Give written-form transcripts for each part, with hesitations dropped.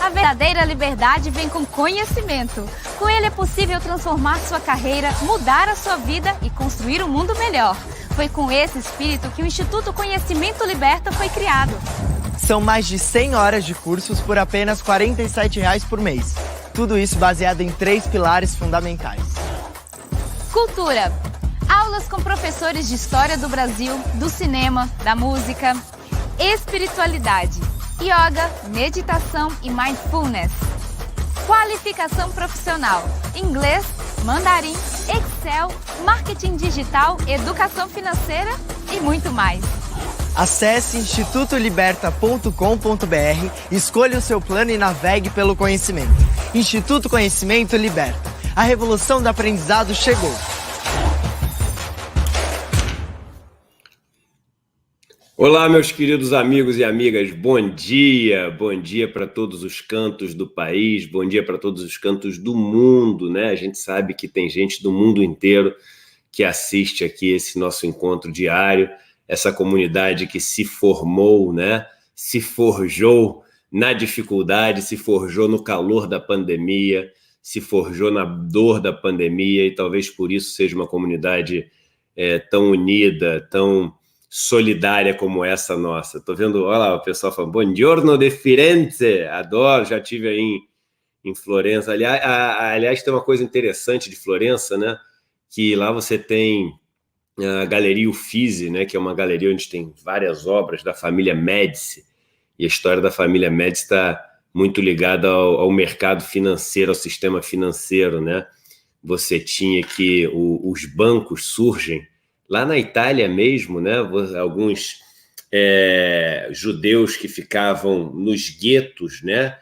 A verdadeira liberdade vem com conhecimento. Com ele é possível transformar sua carreira, mudar a sua vida e construir um mundo melhor. Foi com esse espírito que o Instituto Conhecimento Liberta foi criado. São mais de 100 horas de cursos por apenas R$ 47,00 por mês. Tudo isso baseado em 3 pilares fundamentais. Cultura. Aulas com professores de história do Brasil, do cinema, da música. Espiritualidade. Yoga, meditação e mindfulness. Qualificação profissional. Inglês, mandarim, Excel, marketing digital, educação financeira e muito mais. Acesse institutoliberta.com.br, escolha o seu plano e navegue pelo conhecimento. Instituto Conhecimento Liberta. A revolução do aprendizado chegou. Olá, meus queridos amigos e amigas, bom dia para todos os cantos do país, bom dia para todos os cantos do mundo, né? A gente sabe que tem gente do mundo inteiro que assiste aqui esse nosso encontro diário, essa comunidade que se formou, né? Se forjou na dificuldade, se forjou no calor da pandemia, se forjou na dor da pandemia e talvez por isso seja uma comunidade tão unida, tão solidária como essa nossa. Tô vendo, olha lá, o pessoal falando, buongiorno de Firenze, adoro, já estive aí em Florença. Aliás, tem uma coisa interessante de Florença, né, que lá você tem a Galeria Uffizi, né, que é uma galeria onde tem várias obras da família Médici, e a história da família Médici está muito ligada ao mercado financeiro, ao sistema financeiro, né? Você tinha que os bancos surgem lá na Itália mesmo, né? Alguns judeus que ficavam nos guetos, né?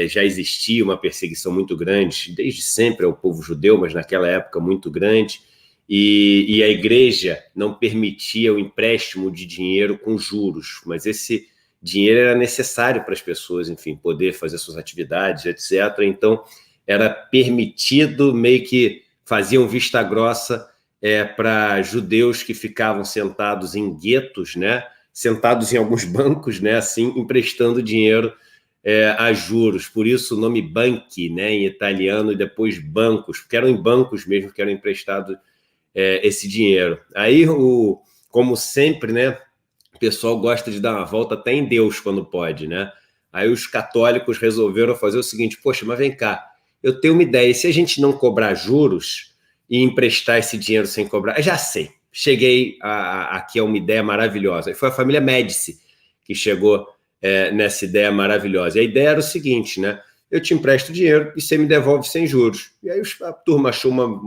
Já existia uma perseguição muito grande, desde sempre ao povo judeu, mas naquela época muito grande, e a igreja não permitia o empréstimo de dinheiro com juros, mas esse dinheiro era necessário para as pessoas, enfim, poder fazer suas atividades, etc. Então, era permitido, meio que faziam vista grossa para judeus que ficavam sentados em guetos, né? Sentados em alguns bancos, né? Assim, emprestando dinheiro a juros. Por isso o nome banchi, né? Em italiano, e depois bancos, porque eram em bancos mesmo que eram emprestados esse dinheiro. Aí, como sempre, né? O pessoal gosta de dar uma volta até em Deus quando pode, né? Aí os católicos resolveram fazer o seguinte, poxa, mas vem cá, eu tenho uma ideia, e se a gente não cobrar juros e emprestar esse dinheiro sem cobrar? Já sei, cheguei aqui a uma ideia maravilhosa. E foi a família Médici que chegou nessa ideia maravilhosa. E a ideia era o seguinte, né? Eu te empresto dinheiro e você me devolve sem juros. E aí a turma achou uma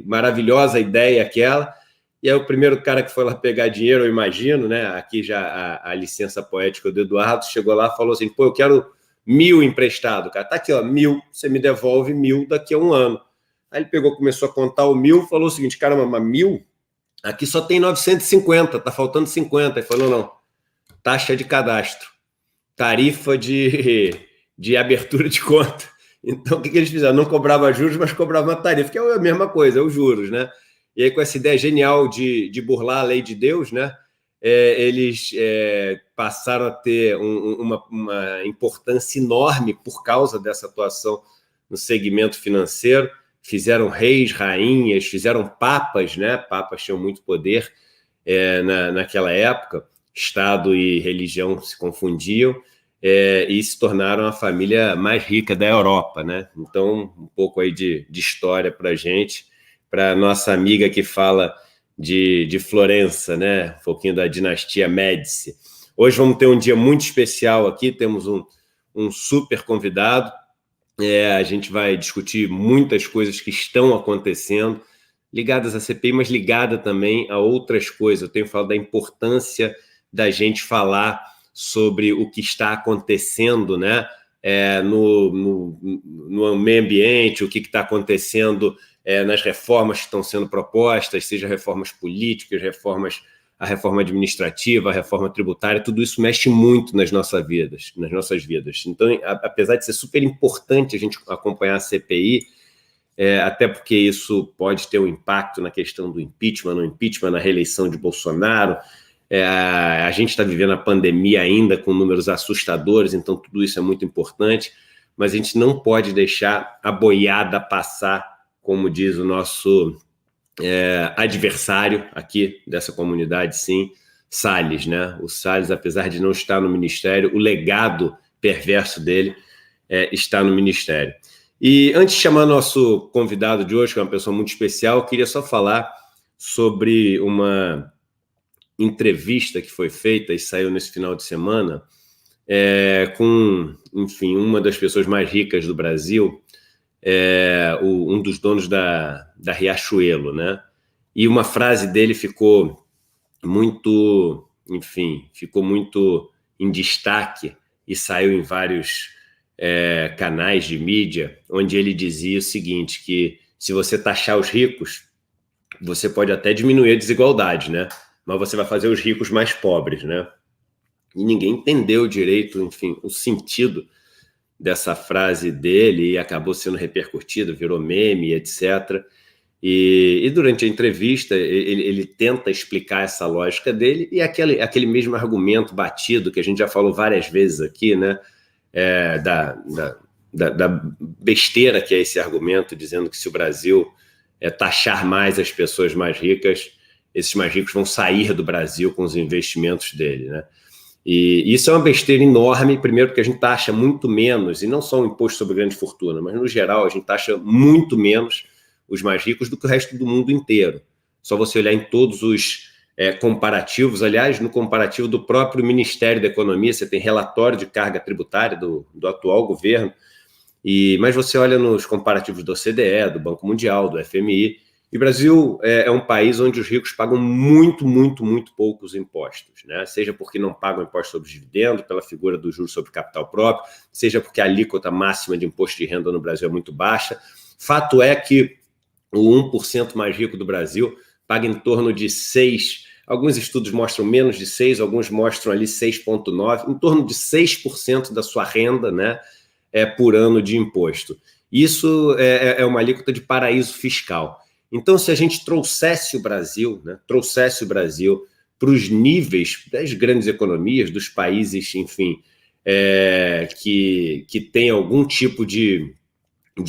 maravilhosa ideia aquela, e aí o primeiro cara que foi lá pegar dinheiro, eu imagino, né? Aqui já a licença poética do Eduardo, chegou lá e falou assim, pô, eu quero 1.000 emprestado, cara. Tá aqui, ó, 1.000, você me devolve 1.000 daqui a um ano. Aí ele pegou, começou a contar o 1.000, falou o seguinte, caramba, mas 1.000? Aqui só tem 950, tá faltando 50. Ele falou, não, taxa de cadastro, tarifa de abertura de conta. Então, o que eles fizeram? Não cobrava juros, mas cobrava uma tarifa, que é a mesma coisa, é os juros, né? E aí, com essa ideia genial de burlar a lei de Deus, né? Eles passaram a ter uma importância enorme por causa dessa atuação no segmento financeiro. Fizeram reis, rainhas, fizeram papas, né? Papas tinham muito poder naquela época. Estado e religião se confundiam e se tornaram a família mais rica da Europa, né? Então, um pouco aí de história para a gente, para nossa amiga que fala de Florença, né? Um pouquinho da dinastia Médici. Hoje vamos ter um dia muito especial aqui, temos um super convidado. A gente vai discutir muitas coisas que estão acontecendo, ligadas à CPI, mas ligada também a outras coisas. Eu tenho falado da importância da gente falar sobre o que está acontecendo, né? No meio ambiente, o que está acontecendo nas reformas que estão sendo propostas, seja reformas políticas, a reforma administrativa, a reforma tributária, tudo isso mexe muito nas nossas vidas. Então, apesar de ser super importante a gente acompanhar a CPI, até porque isso pode ter um impacto na questão do impeachment, na reeleição de Bolsonaro, a gente está vivendo a pandemia ainda com números assustadores, então tudo isso é muito importante, mas a gente não pode deixar a boiada passar, como diz o nosso adversário aqui dessa comunidade, sim, Salles, né? O Salles, apesar de não estar no ministério, o legado perverso dele está no ministério. E antes de chamar nosso convidado de hoje, que é uma pessoa muito especial, eu queria só falar sobre uma entrevista que foi feita e saiu nesse final de semana com, enfim, uma das pessoas mais ricas do Brasil, um dos donos da Riachuelo, né? E uma frase dele ficou muito, enfim, ficou muito em destaque e saiu em vários canais de mídia, onde ele dizia o seguinte, que se você taxar os ricos, você pode até diminuir a desigualdade, né? Mas você vai fazer os ricos mais pobres, né? E ninguém entendeu direito, enfim, o sentido dessa frase dele e acabou sendo repercutido, virou meme, etc. E durante a entrevista, ele tenta explicar essa lógica dele e aquele mesmo argumento batido que a gente já falou várias vezes aqui, né? Da besteira que é esse argumento, dizendo que se o Brasil taxar mais as pessoas mais ricas, esses mais ricos vão sair do Brasil com os investimentos dele, né? E isso é uma besteira enorme, primeiro porque a gente taxa muito menos, e não só o imposto sobre grande fortuna, mas no geral a gente taxa muito menos os mais ricos do que o resto do mundo inteiro. Só você olhar em todos os comparativos, aliás, no comparativo do próprio Ministério da Economia, você tem relatório de carga tributária do atual governo, mas você olha nos comparativos do OCDE, do Banco Mundial, do FMI, e o Brasil é um país onde os ricos pagam muito, muito, muito poucos impostos, né? Seja porque não pagam imposto sobre dividendo, pela figura do juros sobre capital próprio, seja porque a alíquota máxima de imposto de renda no Brasil é muito baixa. Fato é que o 1% mais rico do Brasil paga em torno de 6%, alguns estudos mostram menos de 6%, alguns mostram ali 6,9%, em torno de 6% da sua renda, né, por ano de imposto. Isso é uma alíquota de paraíso fiscal. Então, se a gente trouxesse o Brasil, né, para os níveis das grandes economias, dos países, enfim, que tem algum tipo de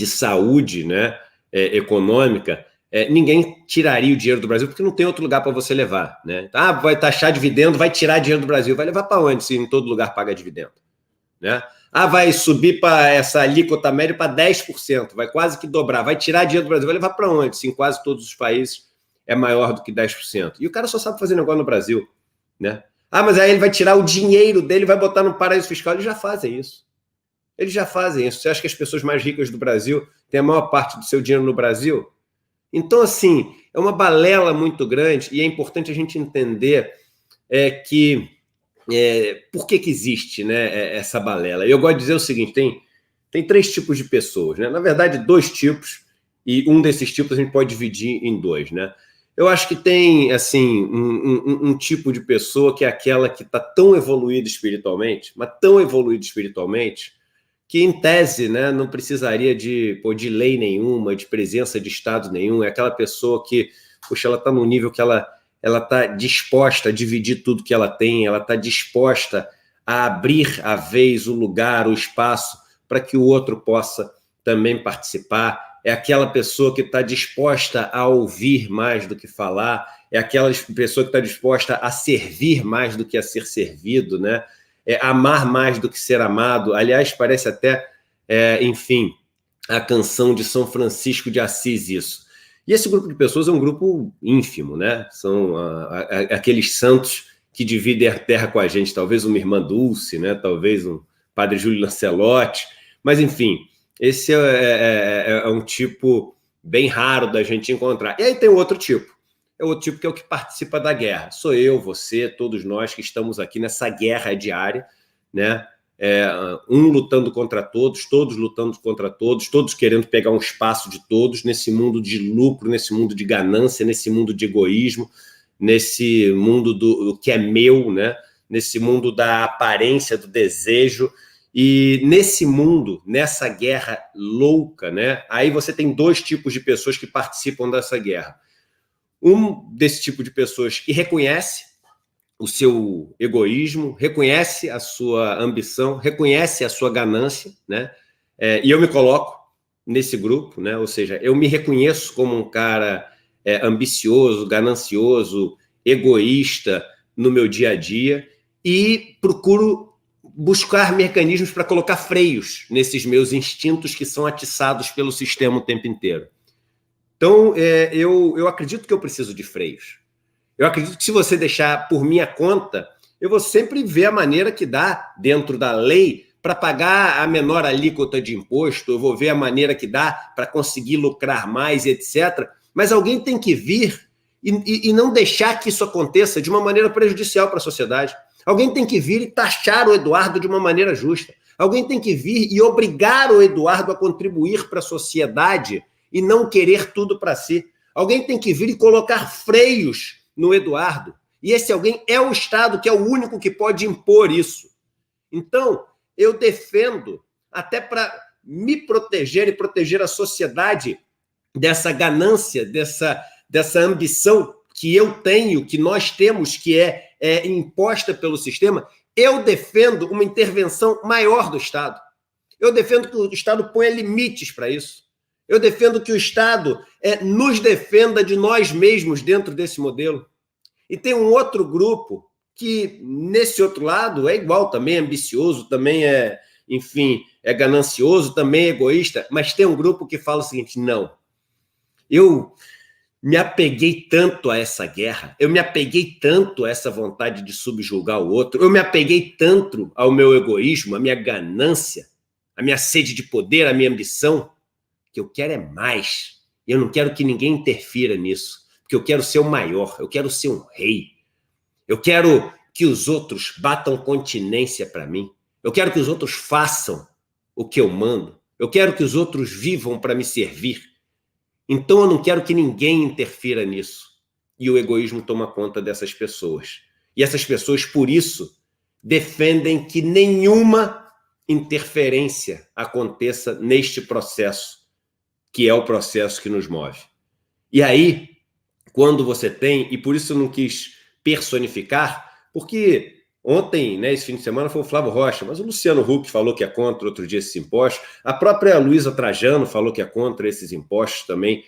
saúde, né, econômica, ninguém tiraria o dinheiro do Brasil, porque não tem outro lugar para você levar, né? Vai taxar dividendo, vai tirar dinheiro do Brasil. Vai levar para onde, se em todo lugar paga dividendo? Né? Vai subir para essa alíquota média para 10%, vai quase que dobrar. Vai tirar dinheiro do Brasil, vai levar para onde, se em quase todos os países é maior do que 10%? E o cara só sabe fazer negócio no Brasil, né? Mas aí ele vai tirar o dinheiro dele e vai botar no paraíso fiscal. Eles já fazem isso. Eles já fazem isso. Você acha que as pessoas mais ricas do Brasil têm a maior parte do seu dinheiro no Brasil? Então, assim, é uma balela muito grande e é importante a gente entender que por que existe, né, essa balela. Eu gosto de dizer o seguinte, tem 3 tipos de pessoas, né? Na verdade, 2 tipos, e um desses tipos a gente pode dividir em 2, né? Eu acho que tem, assim, um tipo de pessoa que é aquela que está tão evoluída espiritualmente, mas tão evoluída espiritualmente, que em tese, né, não precisaria de lei nenhuma, de presença de Estado nenhum. É aquela pessoa que, poxa, ela está num nível que ela está disposta a dividir tudo que ela tem, ela está disposta a abrir a vez, o lugar, o espaço, para que o outro possa também participar. É aquela pessoa que está disposta a ouvir mais do que falar, é aquela pessoa que está disposta a servir mais do que a ser servido, né? Amar mais do que ser amado. Aliás, parece até, enfim, a canção de São Francisco de Assis, isso. E esse grupo de pessoas é um grupo ínfimo, né? São aqueles santos que dividem a terra com a gente, talvez uma irmã Dulce, né? Talvez um padre Júlio Lancelotti, mas, enfim, esse é um tipo bem raro da gente encontrar. E aí tem outro tipo. É outro tipo que é o que participa da guerra. Sou eu, você, todos nós que estamos aqui nessa guerra diária, né? Um lutando contra todos lutando contra todos querendo pegar um espaço de todos nesse mundo de lucro, nesse mundo de ganância, nesse mundo de egoísmo, nesse mundo do que é meu, né? Nesse mundo da aparência, do desejo. E nesse mundo, nessa guerra louca, né? Aí você tem 2 tipos de pessoas que participam dessa guerra. Um desse tipo de pessoas que reconhece o seu egoísmo, reconhece a sua ambição, reconhece a sua ganância, né? E eu me coloco nesse grupo, né? Ou seja, eu me reconheço como um cara ambicioso, ganancioso, egoísta no meu dia a dia e procuro buscar mecanismos para colocar freios nesses meus instintos que são atiçados pelo sistema o tempo inteiro. Então, eu acredito que eu preciso de freios. Eu acredito que se você deixar por minha conta, eu vou sempre ver a maneira que dá dentro da lei para pagar a menor alíquota de imposto, eu vou ver a maneira que dá para conseguir lucrar mais, etc. Mas alguém tem que vir e não deixar que isso aconteça de uma maneira prejudicial para a sociedade. Alguém tem que vir e taxar o Eduardo de uma maneira justa. Alguém tem que vir e obrigar o Eduardo a contribuir para a sociedade e não querer tudo para si. Alguém tem que vir e colocar freios no Eduardo. E esse alguém é o Estado, que é o único que pode impor isso. Então, eu defendo, até para me proteger e proteger a sociedade dessa ganância, dessa ambição que eu tenho, que nós temos, que é imposta pelo sistema, eu defendo uma intervenção maior do Estado. Eu defendo que o Estado ponha limites para isso. Eu defendo que o Estado nos defenda de nós mesmos dentro desse modelo. E tem um outro grupo que, nesse outro lado, é igual, também é ambicioso, também é ganancioso, também é egoísta, mas tem um grupo que fala o seguinte: não, eu me apeguei tanto a essa guerra, eu me apeguei tanto a essa vontade de subjugar o outro, eu me apeguei tanto ao meu egoísmo, à minha ganância, à minha sede de poder, à minha ambição, que eu quero é mais. Eu não quero que ninguém interfira nisso, porque eu quero ser o maior, eu quero ser um rei. Eu quero que os outros batam continência para mim. Eu quero que os outros façam o que eu mando. Eu quero que os outros vivam para me servir. Então eu não quero que ninguém interfira nisso. E o egoísmo toma conta dessas pessoas. E essas pessoas, por isso, defendem que nenhuma interferência aconteça neste processo, que é o processo que nos move. E aí, quando você tem, e por isso eu não quis personificar, porque ontem, né, esse fim de semana, foi o Flávio Rocha, mas o Luciano Huck falou que é contra outro dia esses impostos, a própria Luísa Trajano falou que é contra esses impostos também,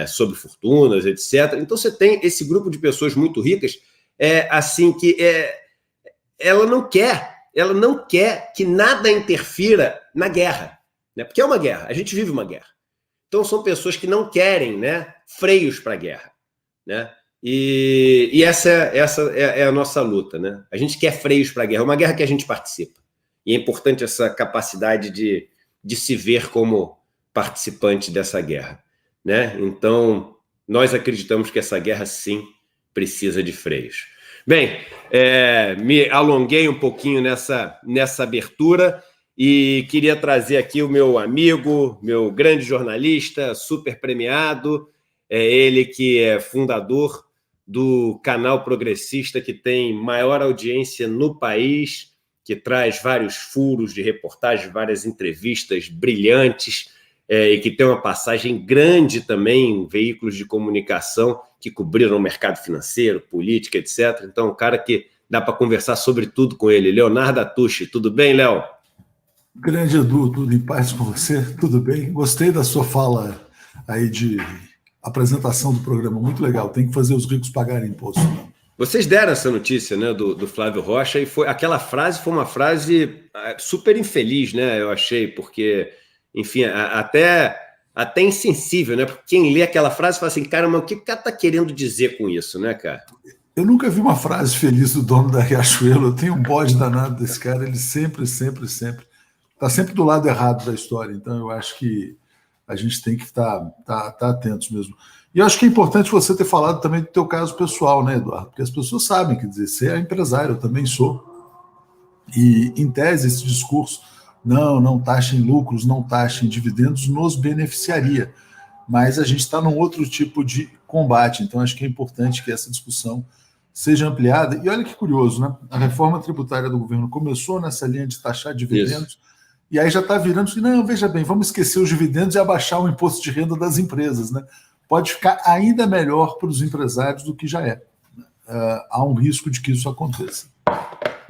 sobre fortunas, etc. Então você tem esse grupo de pessoas muito ricas, ela não quer que nada interfira na guerra, né? Porque é uma guerra, a gente vive uma guerra. Então são pessoas que não querem, né, freios para a guerra, né? E essa é a nossa luta, né? A gente quer freios para a guerra, é uma guerra que a gente participa. E é importante essa capacidade de se ver como participante dessa guerra, né? Então, nós acreditamos que essa guerra, sim, precisa de freios. Bem, me alonguei um pouquinho nessa abertura e queria trazer aqui o meu amigo, meu grande jornalista, super premiado, ele que é fundador do canal progressista que tem maior audiência no país, que traz vários furos de reportagem, várias entrevistas brilhantes, e que tem uma passagem grande também em veículos de comunicação que cobriram o mercado financeiro, política, etc. Então, um cara que dá para conversar sobre tudo com ele. Leonardo Atushi, tudo bem, Léo? Grande Edu, tudo em paz com você? Tudo bem? Gostei da sua fala aí de apresentação do programa, muito legal. Tem que fazer os ricos pagarem imposto. Vocês deram essa notícia, né, do Flávio Rocha, e aquela frase foi uma frase super infeliz, né, eu achei, porque, enfim, até insensível, né, porque quem lê aquela frase fala assim, cara, mas o que o cara tá querendo dizer com isso, né, cara? Eu nunca vi uma frase feliz do dono da Riachuelo, eu tenho um bode danado desse cara, ele sempre está sempre do lado errado da história, então eu acho que a gente tem que estar atentos mesmo. E eu acho que é importante você ter falado também do teu caso pessoal, né, Eduardo? Porque as pessoas sabem, quer dizer, você é empresário, eu também sou. E, em tese, esse discurso, não taxem lucros, não taxem dividendos, nos beneficiaria. Mas a gente está num outro tipo de combate, então acho que é importante que essa discussão seja ampliada. E olha que curioso, né? A reforma tributária do governo começou nessa linha de taxar dividendos, isso. E aí já está virando, não, veja bem, vamos esquecer os dividendos e abaixar o imposto de renda das empresas, né? Pode ficar ainda melhor para os empresários do que já é. Há um risco de que isso aconteça.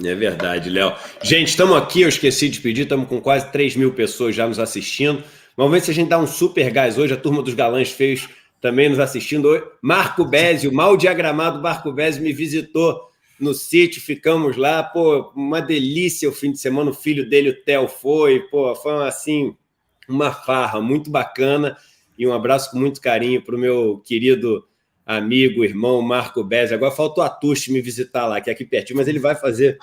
É verdade, Léo. Gente, estamos aqui, eu esqueci de pedir, estamos com quase 3 mil pessoas já nos assistindo. Vamos ver se a gente dá um super gás hoje, a turma dos galãs feios também nos assistindo hoje. Marco Bezzi, o mal diagramado Marco Bezzi me visitou no sítio, ficamos lá, pô, uma delícia o fim de semana, o filho dele, o Theo, foi assim, uma farra muito bacana, e um abraço com muito carinho para o meu querido amigo, irmão Marco Bezzi. Agora falta o Atushi me visitar lá, que é aqui pertinho, mas ele vai fazer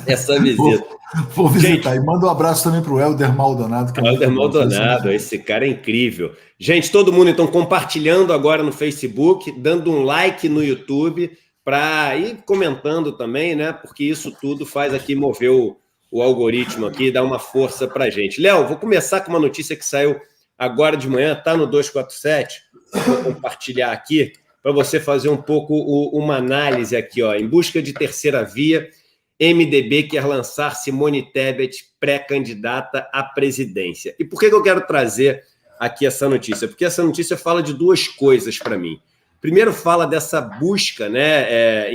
essa visita. Vou visitar. Gente, e manda um abraço também para o Helder Maldonado. O Helder Maldonado, esse cara é incrível. Gente, todo mundo então compartilhando agora no Facebook, dando um like no YouTube, para ir comentando também, né? Porque isso tudo faz aqui mover o algoritmo aqui, dar uma força para a gente. Léo, vou começar com uma notícia que saiu agora de manhã, tá no 247, vou compartilhar aqui, para você fazer um pouco uma análise aqui, ó. Em busca de terceira via, MDB quer lançar Simone Tebet pré-candidata à presidência. E por que eu quero trazer aqui essa notícia? Porque essa notícia fala de duas coisas para mim. Primeiro, fala dessa busca, né,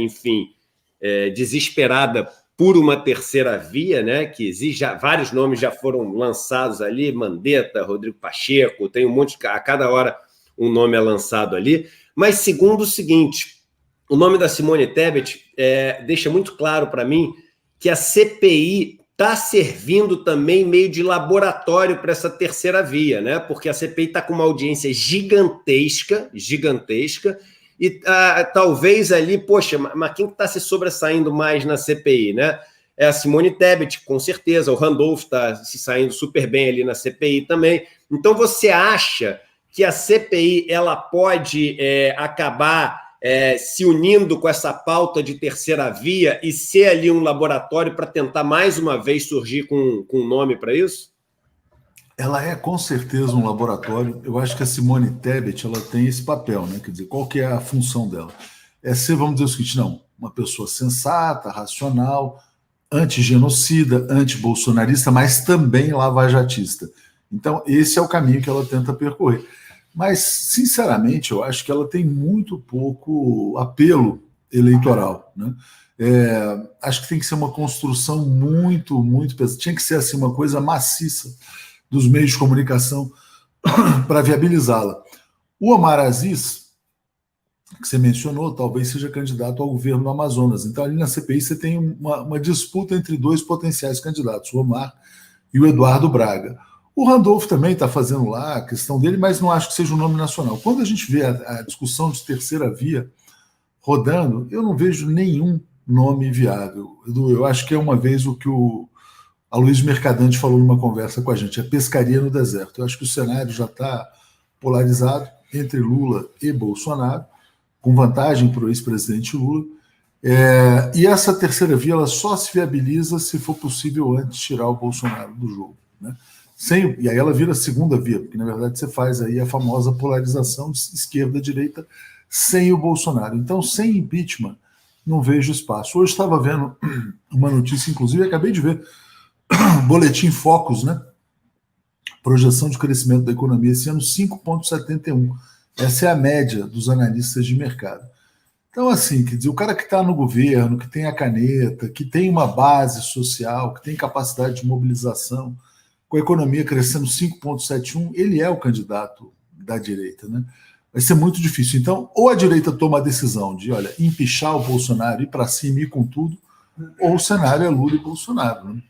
desesperada por uma terceira via, né, que exige, vários nomes já foram lançados ali, Mandetta, Rodrigo Pacheco, tem um monte, a cada hora um nome é lançado ali. Mas segundo o seguinte, o nome da Simone Tebet deixa muito claro para mim que a CPI está servindo também meio de laboratório para essa terceira via, né? Porque a CPI está com uma audiência gigantesca, e talvez ali, poxa, mas quem está se sobressaindo mais na CPI, né? É a Simone Tebet, com certeza, o Randolph está se saindo super bem ali na CPI também. Então você acha que a CPI ela pode acabar se unindo com essa pauta de terceira via e ser ali um laboratório para tentar mais uma vez surgir com um nome para isso? Ela é com certeza um laboratório. Eu acho que a Simone Tebet ela tem esse papel, né? Quer dizer, qual que é a função dela? É ser, vamos dizer o seguinte, não, uma pessoa sensata, racional, antigenocida, antibolsonarista, mas também lavajatista. Então, esse é o caminho que ela tenta percorrer. Mas, sinceramente, eu acho que ela tem muito pouco apelo eleitoral, né? Acho que tem que ser uma construção muito pesada. Tinha que ser assim, uma coisa maciça dos meios de comunicação para viabilizá-la. O Omar Aziz, que você mencionou, talvez seja candidato ao governo do Amazonas. Então, ali na CPI você tem uma disputa entre dois potenciais candidatos, o Omar e o Eduardo Braga. O Randolph também está fazendo lá a questão dele, mas não acho que seja um nome nacional. Quando a gente vê a discussão de terceira via rodando, eu não vejo nenhum nome viável. Eu acho que é uma vez o que o Aloysio Mercadante falou numa conversa com a gente, é pescaria no deserto. Eu acho que o cenário já está polarizado entre Lula e Bolsonaro, com vantagem para o ex-presidente Lula. E essa terceira via ela só se viabiliza se for possível antes tirar o Bolsonaro do jogo, né? E aí ela vira a segunda via, porque na verdade você faz aí a famosa polarização de esquerda-direita sem o Bolsonaro. Então, sem impeachment, não vejo espaço. Hoje estava vendo uma notícia, inclusive, acabei de ver, Boletim Focus, né? Projeção de crescimento da economia esse ano, 5,71. Essa é a média dos analistas de mercado. Então, assim, quer dizer, o cara que está no governo, que tem a caneta, que tem uma base social, que tem capacidade de mobilização, com a economia crescendo 5,71, ele é o candidato da direita, né? Vai ser muito difícil. Então, ou a direita toma a decisão de, olha, empichar o Bolsonaro, ir para cima e ir com tudo, ou o cenário é Lula e Bolsonaro, né?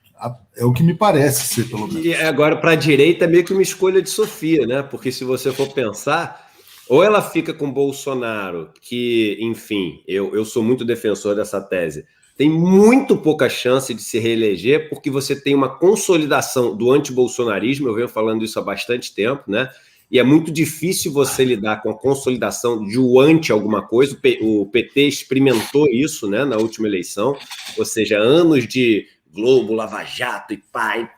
É o que me parece ser, pelo menos. E agora, para a direita, é meio que uma escolha de Sofia, né? Porque se você for pensar, ou ela fica com Bolsonaro, que, enfim, eu sou muito defensor dessa tese, tem muito pouca chance de se reeleger, porque você tem uma consolidação do antibolsonarismo, eu venho falando isso há bastante tempo, né? E é muito difícil você lidar com a consolidação de um anti alguma coisa. O PT experimentou isso, né, na última eleição, ou seja, anos de Globo, Lava Jato e pá,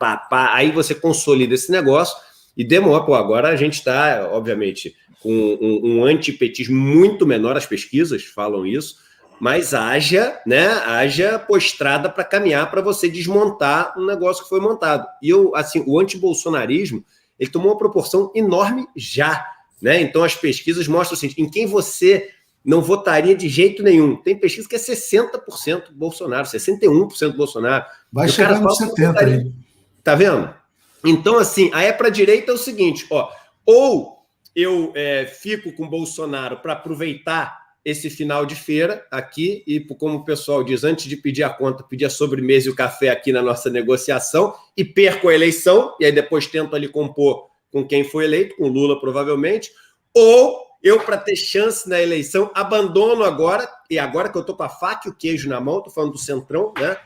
aí você consolida esse negócio e demora. Pô, agora a gente está, obviamente, com um antipetismo muito menor, as pesquisas falam isso, mas haja postrada para caminhar para você desmontar um negócio que foi montado. E o antibolsonarismo, ele tomou uma proporção enorme já, né? Então as pesquisas mostram assim, em quem você não votaria de jeito nenhum. Tem pesquisa que é 60% Bolsonaro, 61% Bolsonaro. Vai chegar nos 70%. Aí. Tá vendo? Então, assim, aí para a direita é o seguinte, ó, ou eu fico com Bolsonaro para aproveitar esse final de feira aqui e, como o pessoal diz, antes de pedir a conta, pedir a sobremesa e o café aqui na nossa negociação e perco a eleição, e aí depois tento ali compor com quem foi eleito, com Lula provavelmente, ou eu, para ter chance na eleição, abandono agora, e agora que eu estou com a faca e o queijo na mão, estou falando do Centrão, né?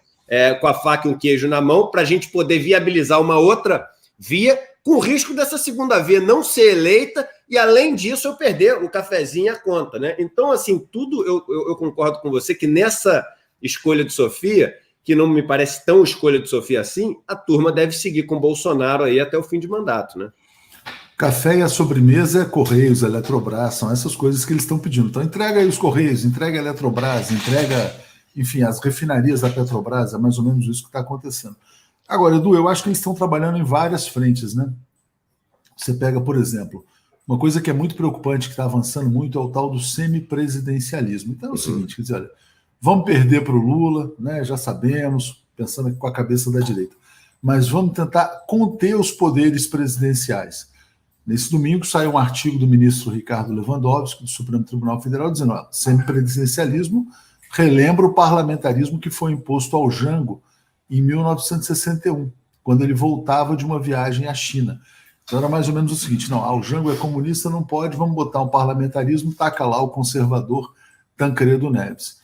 Com a faca e o queijo na mão, para a gente poder viabilizar uma outra via, com o risco dessa segunda via não ser eleita, e além disso eu perder o cafezinho e a conta, né? Então, assim, tudo eu concordo com você que nessa escolha de Sofia, que não me parece tão escolha de Sofia assim, a turma deve seguir com Bolsonaro aí até o fim de mandato, né? Café e a sobremesa é Correios, Eletrobras, são essas coisas que eles estão pedindo. Então entrega aí os Correios, entrega a Eletrobras, entrega, enfim, as refinarias da Petrobras, é mais ou menos isso que está acontecendo. Agora, Edu, eu acho que eles estão trabalhando em várias frentes, né? Você pega, por exemplo, uma coisa que é muito preocupante, que está avançando muito, é o tal do semipresidencialismo. Então é o seguinte, quer dizer, olha, vamos perder para o Lula, né? Já sabemos, pensando aqui com a cabeça da direita, mas vamos tentar conter os poderes presidenciais. Nesse domingo saiu um artigo do ministro Ricardo Lewandowski, do Supremo Tribunal Federal, dizendo que semipresidencialismo relembra o parlamentarismo que foi imposto ao Jango em 1961, quando ele voltava de uma viagem à China. Então era mais ou menos o seguinte, não, o Jango é comunista, não pode, vamos botar um parlamentarismo, taca lá o conservador Tancredo Neves.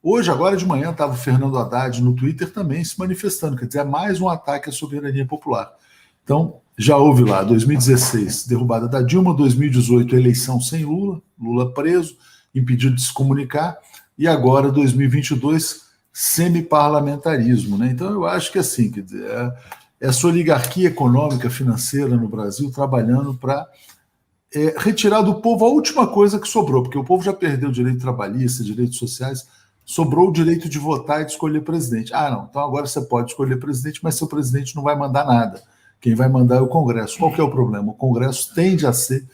Hoje, agora de manhã, estava o Fernando Haddad no Twitter também se manifestando, quer dizer, é mais um ataque à soberania popular. Então, já houve lá, 2016, derrubada da Dilma, 2018, eleição sem Lula, Lula preso, impedido de se comunicar, e agora, 2022, semiparlamentarismo, né? Então, eu acho que assim, quer dizer, essa oligarquia econômica, financeira no Brasil, trabalhando para retirar do povo a última coisa que sobrou, porque o povo já perdeu o direito trabalhista, direitos sociais, sobrou o direito de votar e de escolher presidente. Ah, não, então agora você pode escolher presidente, mas seu presidente não vai mandar nada. Quem vai mandar é o Congresso. Qual que é o problema? O Congresso tende a ser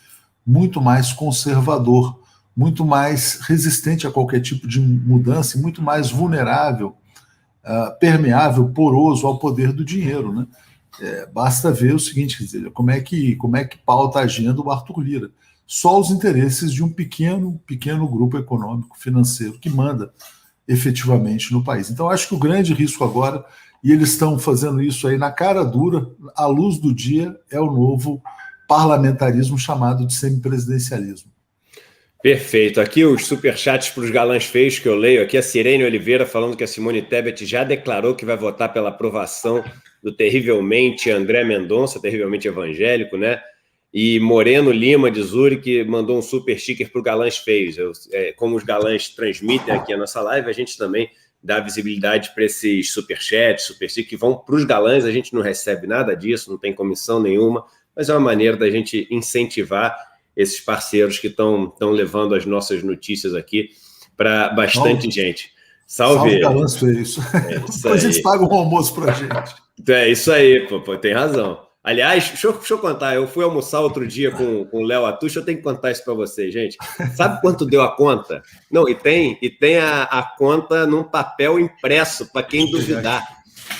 muito mais conservador, muito mais resistente a qualquer tipo de mudança e muito mais vulnerável, permeável, poroso ao poder do dinheiro, né? Basta ver o seguinte, quer dizer, como é que pauta a agenda o Arthur Lira. Só os interesses de um pequeno grupo econômico, financeiro, que manda efetivamente no país. Então, acho que o grande risco agora, e eles estão fazendo isso aí na cara dura, à luz do dia, é o novo parlamentarismo chamado de semipresidencialismo. Perfeito. Aqui os superchats para os galãs feios que eu leio. Aqui a Sirene Oliveira falando que a Simone Tebet já declarou que vai votar pela aprovação do terrivelmente André Mendonça, terrivelmente evangélico, né? E Moreno Lima de Zurique mandou um super sticker para o galãs feios. Como os galãs transmitem aqui a nossa live, a gente também dá visibilidade para esses superchats, super stickers que vão para os galãs. A gente não recebe nada disso, não tem comissão nenhuma, mas é uma maneira da gente incentivar esses parceiros que estão levando as nossas notícias aqui para bastante gente. Salve galãs feios. Depois eles pagam um almoço para a gente. É isso aí, pô, tem razão. Aliás, deixa eu contar, eu fui almoçar outro dia com o Léo Atucha, eu tenho que contar isso para vocês, gente. Sabe quanto deu a conta? Não, e tem a conta num papel impresso, para quem duvidar.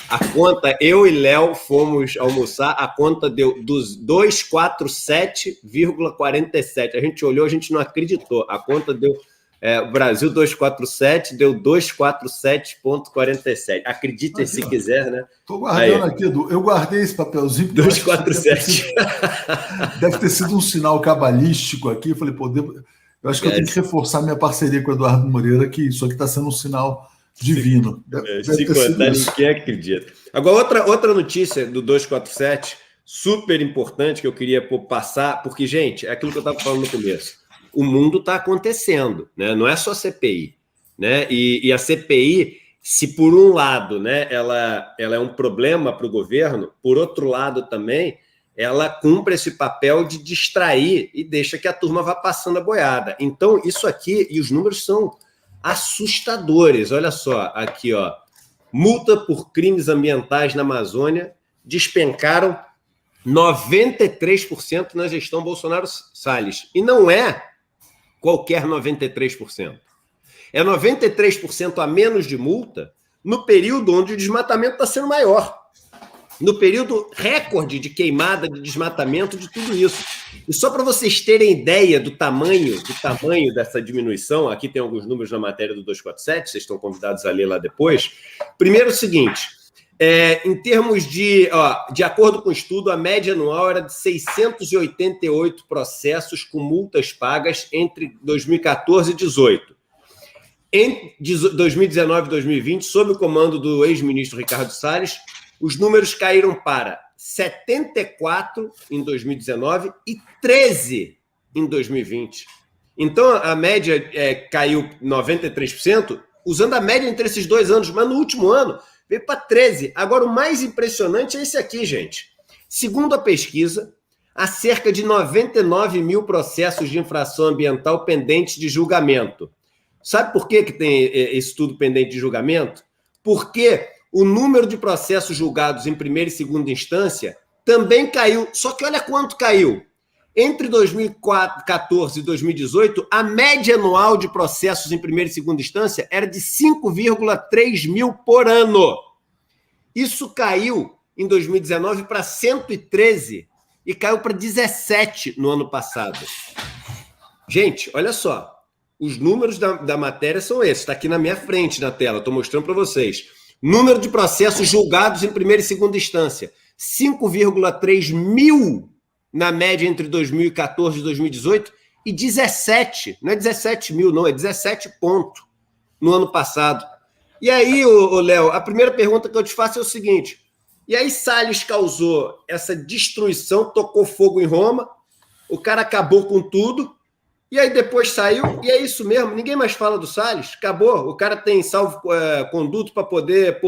A conta, eu e Léo fomos almoçar, a conta deu 247,47. A gente olhou, a gente não acreditou. A conta deu... Brasil 247 deu 247,47. Acreditem se quiser, né? Estou guardando aqui, Edu. Eu guardei esse papelzinho. 247. Deve ter sido um sinal cabalístico aqui. Eu falei, eu acho que eu tenho que reforçar minha parceria com o Eduardo Moreira, que isso aqui está sendo um sinal divino. Se contar, ninguém acredita. Agora, outra notícia do 247, super importante, que eu queria passar, porque, gente, é aquilo que eu estava falando no começo. O mundo está acontecendo, né? Não é só a CPI, né? E a CPI, se por um lado, né, ela é um problema para o governo, por outro lado também, ela cumpre esse papel de distrair e deixa que a turma vá passando a boiada. Então, isso aqui, e os números são assustadores. Olha só, aqui, ó, multa por crimes ambientais na Amazônia despencaram 93% na gestão Bolsonaro-Salles. E não é qualquer 93%. É 93% a menos de multa no período onde o desmatamento está sendo maior. No período recorde de queimada, de desmatamento, de tudo isso. E só para vocês terem ideia do tamanho dessa diminuição, aqui tem alguns números na matéria do 247, vocês estão convidados a ler lá depois. Primeiro, o seguinte, em termos de acordo com o estudo, a média anual era de 688 processos com multas pagas entre 2014 e 2018. Em 2019 e 2020, sob o comando do ex-ministro Ricardo Salles, os números caíram para 74 em 2019 e 13 em 2020. Então, a média caiu 93%, usando a média entre esses 2 anos, mas no último ano veio para 13. Agora, o mais impressionante é esse aqui, gente. Segundo a pesquisa, há cerca de 99 mil processos de infração ambiental pendentes de julgamento. Sabe por que tem esse estudo pendente de julgamento? Porque o número de processos julgados em primeira e segunda instância também caiu. Só que olha quanto caiu. Entre 2014 e 2018, a média anual de processos em primeira e segunda instância era de 5,3 mil por ano. Isso caiu em 2019 para 113 e caiu para 17 no ano passado. Gente, olha só. Os números da matéria são esses. Está aqui na minha frente na tela. Estou mostrando para vocês. Número de processos julgados em primeira e segunda instância. 5,3 mil na média entre 2014 e 2018 e 17. Não é 17 mil, não. É 17 pontos no ano passado. E aí, Léo, a primeira pergunta que eu te faço é o seguinte. E aí Salles causou essa destruição, tocou fogo em Roma, o cara acabou com tudo, e aí depois saiu, e é isso mesmo, ninguém mais fala do Salles, acabou, o cara tem salvo-conduto para poder,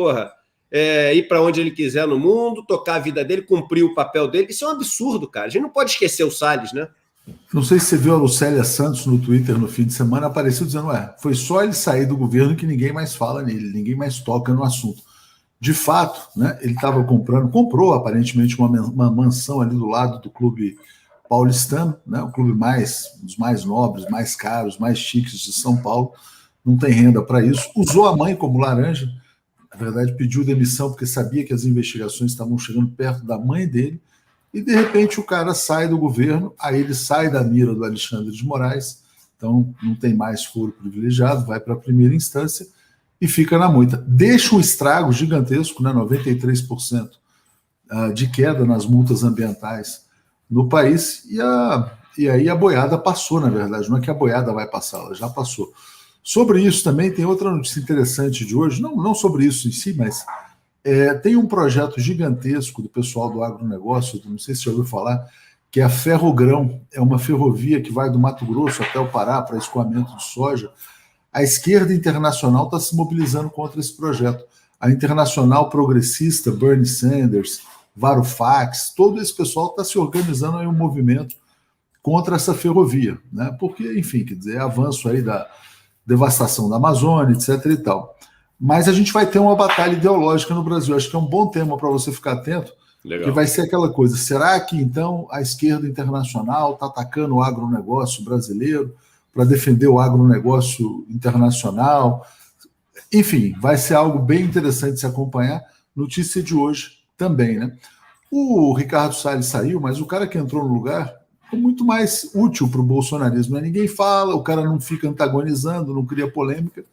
ir para onde ele quiser no mundo, tocar a vida dele, cumprir o papel dele. Isso é um absurdo, cara. A gente não pode esquecer o Salles, né? Não sei se você viu a Lucélia Santos no Twitter no fim de semana, apareceu dizendo, foi só ele sair do governo que ninguém mais fala nele, ninguém mais toca no assunto. De fato, né, ele estava comprou aparentemente uma mansão ali do lado do clube paulistano, né, o clube dos mais nobres, mais caros, mais chiques de São Paulo, não tem renda para isso, usou a mãe como laranja, na verdade pediu demissão porque sabia que as investigações estavam chegando perto da mãe dele, e de repente o cara sai do governo, aí ele sai da mira do Alexandre de Moraes, então não tem mais foro privilegiado, vai para a primeira instância e fica na moita. Deixa um estrago gigantesco, né, 93% de queda nas multas ambientais no país, e aí a boiada passou, na verdade, não é que a boiada vai passar, ela já passou. Sobre isso também tem outra notícia interessante de hoje, não sobre isso em si, mas tem um projeto gigantesco do pessoal do agronegócio, não sei se você já ouviu falar, que é a Ferrogrão, é uma ferrovia que vai do Mato Grosso até o Pará para escoamento de soja. A esquerda internacional está se mobilizando contra esse projeto. A internacional progressista, Bernie Sanders, Varoufakis, todo esse pessoal está se organizando em um movimento contra essa ferrovia, né? Porque, enfim, quer dizer, é avanço aí da devastação da Amazônia, etc. e tal. Mas a gente vai ter uma batalha ideológica no Brasil. Acho que é um bom tema para você ficar atento, que vai ser aquela coisa. Será que, então, a esquerda internacional está atacando o agronegócio brasileiro para defender o agronegócio internacional? Enfim, vai ser algo bem interessante de se acompanhar. Notícia de hoje também, né? O Ricardo Salles saiu, mas o cara que entrou no lugar é muito mais útil para o bolsonarismo, né? Ninguém fala, o cara não fica antagonizando, não cria polêmica,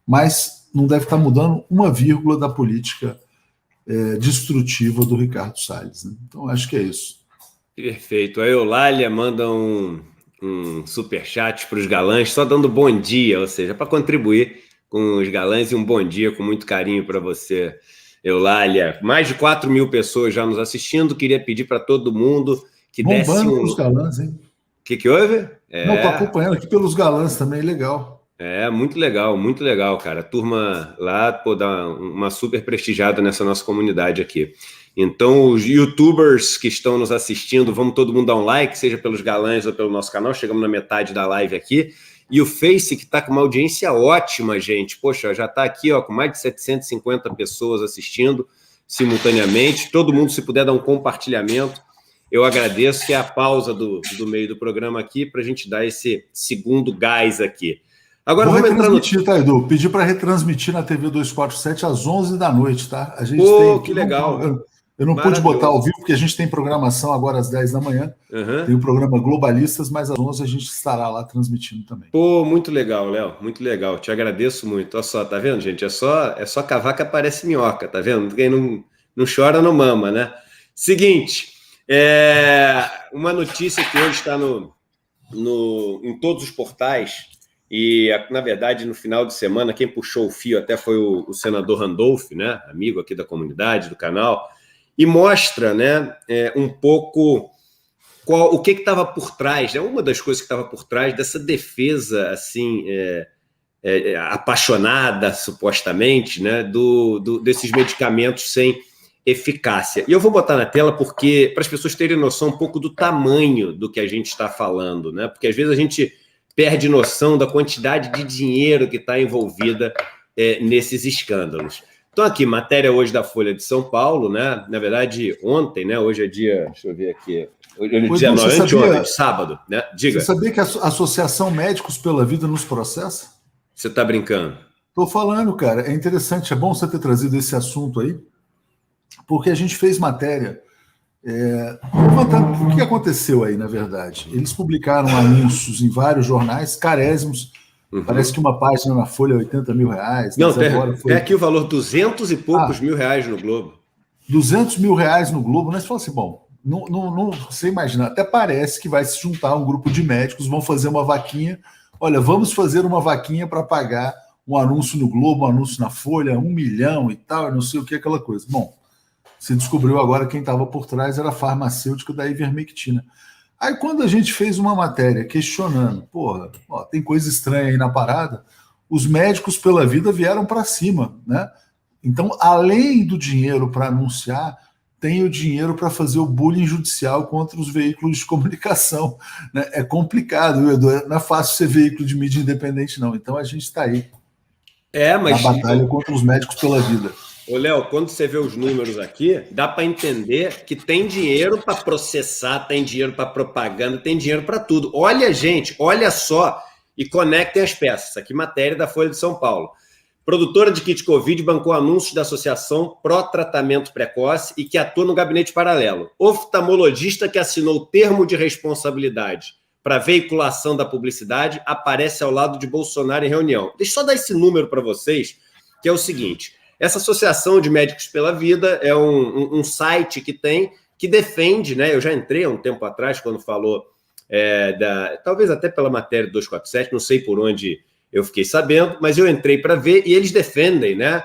mas não deve estar mudando uma vírgula da política destrutiva do Ricardo Salles, né? Então, acho que é isso. Perfeito. A Eulália manda um superchat para os galãs, só dando bom dia, ou seja, para contribuir com os galãs, e um bom dia com muito carinho para você, Eulália. Mais de 4 mil pessoas já nos assistindo, queria pedir para todo mundo que desse pelos galãs, hein? O que houve? Não, tô acompanhando aqui pelos galãs também, legal. Muito legal, cara. A turma lá, dá uma super prestigiada nessa nossa comunidade aqui. Então, os youtubers que estão nos assistindo, vamos todo mundo dar um like, seja pelos galãs ou pelo nosso canal, chegamos na metade da live aqui. E o Face, que está com uma audiência ótima, gente. Poxa, já está aqui com mais de 750 pessoas assistindo simultaneamente. Todo mundo, se puder dar um compartilhamento. eu agradeço, que é a pausa do meio do programa aqui, para a gente dar esse segundo gás aqui. Agora vou vamos entrar no... tá, Edu? Pedir para retransmitir na TV 247 às 11 da noite, tá? A gente que legal. Eu não pude botar ao vivo, porque a gente tem programação agora às 10 da manhã. Tem o programa Globalistas, mas às 11 a gente estará lá transmitindo também. Muito legal, Léo. Muito legal. Te agradeço muito. Olha só, tá vendo, gente? É só cavar que aparece minhoca, tá vendo? Quem não chora, não mama, né? Seguinte, uma notícia que hoje está em todos os portais, e, na verdade, no final de semana, quem puxou o fio até foi o senador Randolph, né? Amigo aqui da comunidade, do canal, e mostra, né, um pouco o que estava por trás, né? Uma das coisas que estava por trás dessa defesa assim apaixonada, supostamente, né, desses medicamentos sem eficácia. E eu vou botar na tela porque para as pessoas terem noção um pouco do tamanho do que a gente está falando, né? Porque às vezes a gente perde noção da quantidade de dinheiro que está envolvida nesses escândalos. Então, aqui, matéria hoje da Folha de São Paulo, né? Na verdade, ontem, né? Hoje é dia, deixa eu ver aqui, hoje é 19, anteontem, sábado, né? Diga. Você sabia que a Associação Médicos pela Vida nos processa? Você está brincando? Estou falando, cara. É interessante, é bom você ter trazido esse assunto aí, porque a gente fez matéria levantando o que aconteceu aí, na verdade. Eles publicaram anúncios em vários jornais, carésimos. Parece que uma página na Folha é 80 mil reais. Não, tem aqui o valor 200 e poucos mil reais no Globo. 200 mil reais no Globo, né? Você fala assim, bom, não você imagina, até parece que vai se juntar um grupo de médicos, vão fazer uma vaquinha. Olha, vamos fazer uma vaquinha para pagar um anúncio no Globo, um anúncio na Folha, 1 milhão e tal, não sei o que, aquela coisa. Bom, se descobriu agora quem estava por trás era a farmacêutica da ivermectina. Aí quando a gente fez uma matéria questionando, tem coisa estranha aí na parada, os médicos pela vida vieram para cima, né? Então, além do dinheiro para anunciar, tem o dinheiro para fazer o bullying judicial contra os veículos de comunicação, né? É complicado, Edu, não é fácil ser veículo de mídia independente, não. Então a gente está aí na batalha contra os médicos pela vida. Ô, Léo, quando você vê os números aqui, dá para entender que tem dinheiro para processar, tem dinheiro para propaganda, tem dinheiro para tudo. Olha, gente, olha só e conectem as peças. Isso aqui é matéria da Folha de São Paulo. Produtora de kit Covid bancou anúncios da Associação Pró-Tratamento Precoce e que atua no gabinete paralelo. Oftalmologista que assinou termo de responsabilidade para veiculação da publicidade aparece ao lado de Bolsonaro em reunião. Deixa eu só dar esse número para vocês, que é o seguinte... Essa Associação de Médicos pela Vida é um site que defende, né? Eu já entrei há um tempo atrás, quando falou, talvez até pela matéria 247, não sei por onde eu fiquei sabendo, mas eu entrei para ver e eles defendem, né?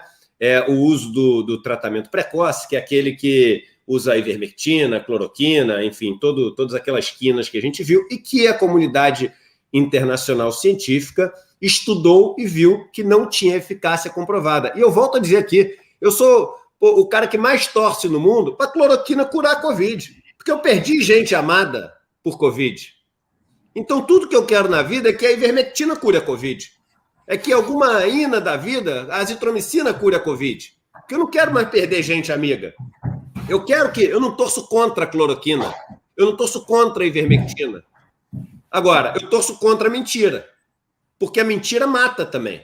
O uso do tratamento precoce, que é aquele que usa ivermectina, cloroquina, enfim, todas aquelas quinas que a gente viu, e que a comunidade internacional científica estudou e viu que não tinha eficácia comprovada. E eu volto a dizer aqui, eu sou o cara que mais torce no mundo para a cloroquina curar a Covid, porque eu perdi gente amada por Covid. Então, tudo que eu quero na vida é que a ivermectina cure a Covid. É que alguma ina da vida, a azitromicina cure a Covid. Porque eu não quero mais perder gente amiga. Eu não torço contra a cloroquina. Eu não torço contra a ivermectina. Agora, eu torço contra a mentira. Porque a mentira mata também.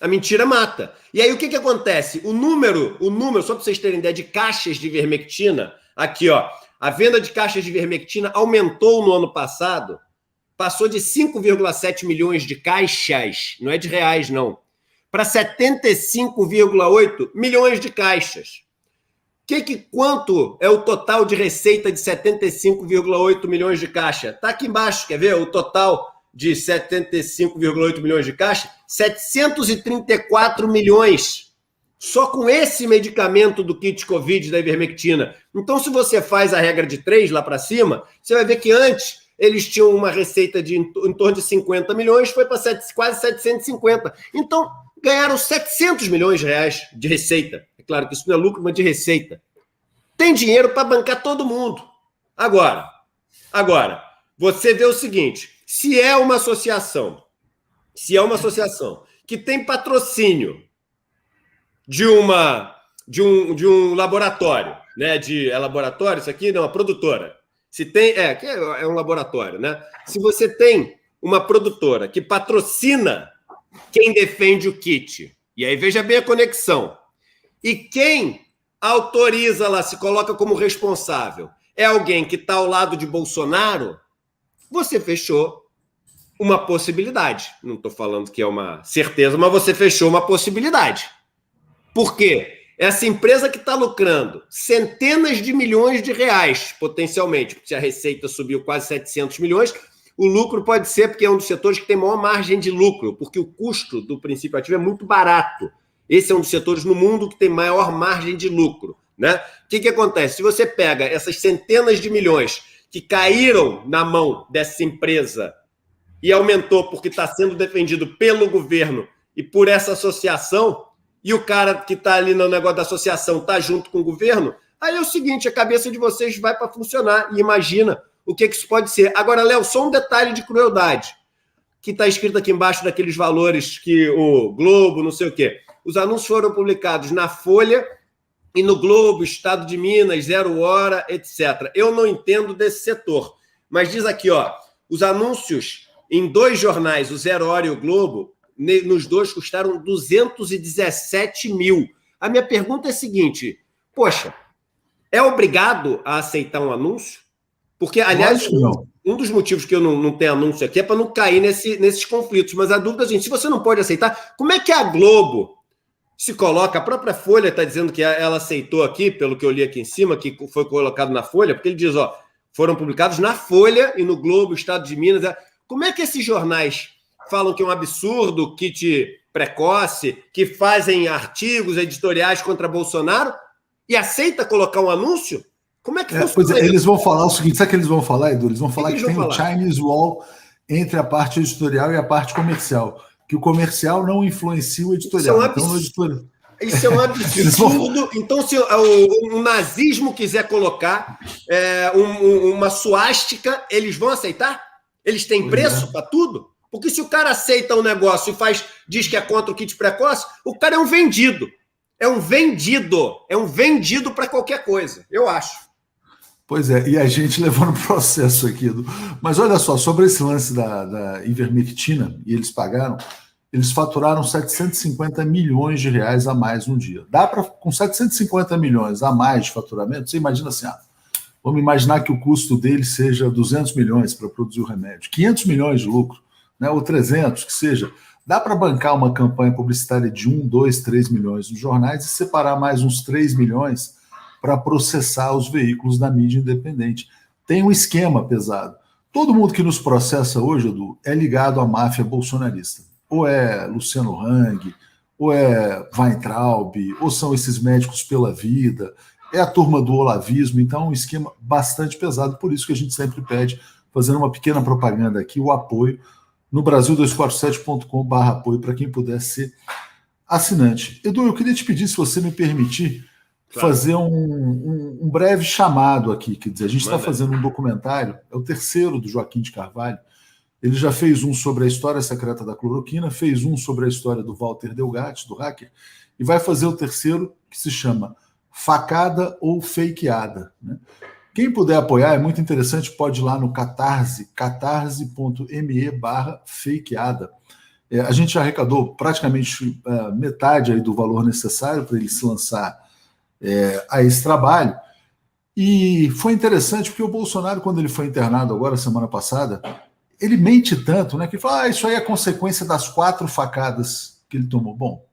A mentira mata. E aí o que acontece? O número, só para vocês terem ideia, de caixas de ivermectina, aqui, ó, a venda de caixas de ivermectina aumentou no ano passado, passou de 5,7 milhões de caixas, não é de reais, não, para 75,8 milhões de caixas. Quanto é o total de receita de 75,8 milhões de caixa? Está aqui embaixo, quer ver? O total de 75,8 milhões de caixa, 734 milhões. Só com esse medicamento do kit Covid da ivermectina. Então, se você faz a regra de 3 lá para cima, você vai ver que antes eles tinham uma receita de em torno de 50 milhões, foi para quase 750. Então, ganharam 700 milhões de reais de receita. É claro que isso não é lucro, mas de receita. Tem dinheiro para bancar todo mundo. Agora, você vê o seguinte, se é uma associação que tem patrocínio de um laboratório, né? É laboratório isso aqui? Não, uma produtora. Se tem, que é um laboratório, né? Se você tem uma produtora que patrocina quem defende o kit, e aí veja bem a conexão, e quem autoriza lá, se coloca como responsável, é alguém que está ao lado de Bolsonaro, você fechou uma possibilidade. Não estou falando que é uma certeza, mas você fechou uma possibilidade. Por quê? Essa empresa que está lucrando centenas de milhões de reais, potencialmente, porque se a receita subiu quase 700 milhões, o lucro pode ser porque é um dos setores que tem maior margem de lucro, porque o custo do princípio ativo é muito barato. Esse é um dos setores no mundo que tem maior margem de lucro, né? O que acontece? Se você pega essas centenas de milhões que caíram na mão dessa empresa e aumentou porque está sendo defendido pelo governo e por essa associação, e o cara que está ali no negócio da associação está junto com o governo, aí é o seguinte, a cabeça de vocês vai para funcionar e imagina o que isso pode ser. Agora, Léo, só um detalhe de crueldade, que está escrito aqui embaixo daqueles valores que o Globo, não sei o quê. Os anúncios foram publicados na Folha e no Globo, Estado de Minas, 0 Hora, etc. Eu não entendo desse setor, mas diz aqui, ó, os anúncios em 2 jornais, o 0 Hora e o Globo, nos 2 custaram 217 mil. A minha pergunta é a seguinte, poxa, é obrigado a aceitar um anúncio? Porque, aliás, um dos motivos que eu não tenho anúncio aqui é para não cair nesses conflitos, mas a dúvida é a gente, se você não pode aceitar, como é que a Globo se coloca? A própria Folha está dizendo que ela aceitou aqui, pelo que eu li aqui em cima, que foi colocado na Folha, porque ele diz, ó, foram publicados na Folha e no Globo, Estado de Minas. Como é que esses jornais falam que é um absurdo, kit precoce, que fazem artigos editoriais contra Bolsonaro e aceita colocar um anúncio? Como é que funciona? Pois é, eles vão falar o seguinte, sabe o que eles vão falar, Edu? Eles vão falar que tem um Chinese Wall entre a parte editorial e a parte comercial, que o comercial não influencia o editorial. Isso é um absurdo. Então, se o nazismo quiser colocar uma suástica, eles vão aceitar? Eles têm preço para tudo? Porque se o cara aceita um negócio e diz que é contra o kit precoce, o cara é um vendido. É um vendido para qualquer coisa, eu acho. Pois é, e a gente levando processo aqui, Edu. Mas olha só, sobre esse lance da ivermectina, e eles pagaram, eles faturaram 750 milhões de reais a mais no dia. Dá para, com 750 milhões a mais de faturamento, você imagina assim, vamos imaginar que o custo dele seja 200 milhões para produzir o remédio, 500 milhões de lucro, né, ou 300, que seja. Dá para bancar uma campanha publicitária de 1, 2, 3 milhões nos jornais e separar mais uns 3 milhões para processar os veículos da mídia independente. Tem um esquema pesado. Todo mundo que nos processa hoje, Edu, é ligado à máfia bolsonarista. Ou é Luciano Hang, ou é Weintraub, ou são esses médicos pela vida, é a turma do olavismo. Então é um esquema bastante pesado, por isso que a gente sempre pede, fazendo uma pequena propaganda aqui, o apoio no Brasil247.com/apoio para quem puder ser assinante. Edu, eu queria te pedir, se você me permitir, fazer um breve chamado aqui. Quer dizer, a gente está fazendo um documentário, é o 3º do Joaquim de Carvalho. Ele já fez um sobre a história secreta da cloroquina, fez um sobre a história do Walter Delgatti, do hacker, e vai fazer o 3º, que se chama Facada ou Fakeada, né? Quem puder apoiar, é muito interessante, pode ir lá no catarse.me/fakeada. A gente já arrecadou praticamente metade aí do valor necessário para ele se lançar a esse trabalho. E foi interessante porque o Bolsonaro, quando ele foi internado agora, semana passada, ele mente tanto, né, que fala, isso aí é consequência das 4 facadas que ele tomou. Bom,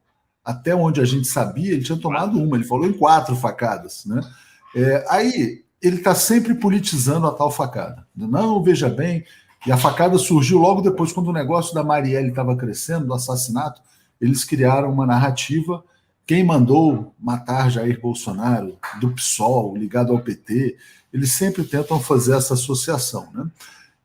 até onde a gente sabia, ele tinha tomado uma, ele falou em 4 facadas, né? Aí ele está sempre politizando a tal facada. Não, veja bem, e a facada surgiu logo depois, quando o negócio da Marielle estava crescendo, do assassinato, eles criaram uma narrativa, quem mandou matar Jair Bolsonaro, do PSOL, ligado ao PT, eles sempre tentam fazer essa associação, né?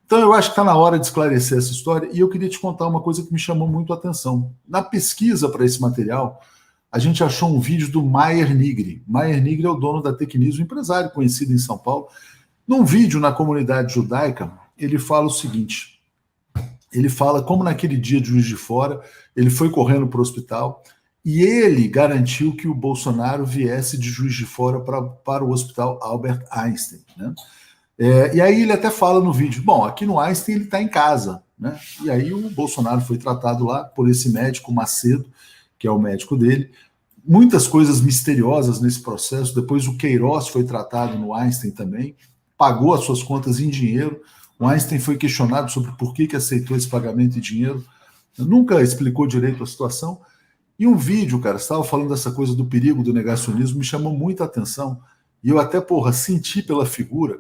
Então eu acho que está na hora de esclarecer essa história, e eu queria te contar uma coisa que me chamou muito a atenção. Na pesquisa para esse material, a gente achou um vídeo do Maier Nigri. Maier Nigri é o dono da Tecnis, um empresário conhecido em São Paulo. Num vídeo na comunidade judaica, ele fala o seguinte, ele fala como naquele dia de Juiz de Fora, ele foi correndo para o hospital e ele garantiu que o Bolsonaro viesse de Juiz de Fora para o hospital Albert Einstein, né? E aí ele até fala no vídeo, bom, aqui no Einstein ele está em casa, né? E aí o Bolsonaro foi tratado lá por esse médico Macedo, que é o médico dele. Muitas coisas misteriosas nesse processo. Depois o Queiroz foi tratado no Einstein também, pagou as suas contas em dinheiro. O Einstein foi questionado sobre por que aceitou esse pagamento em dinheiro. Nunca explicou direito a situação. E um vídeo, cara, você estava falando dessa coisa do perigo do negacionismo, me chamou muita atenção. E eu até, senti pela figura.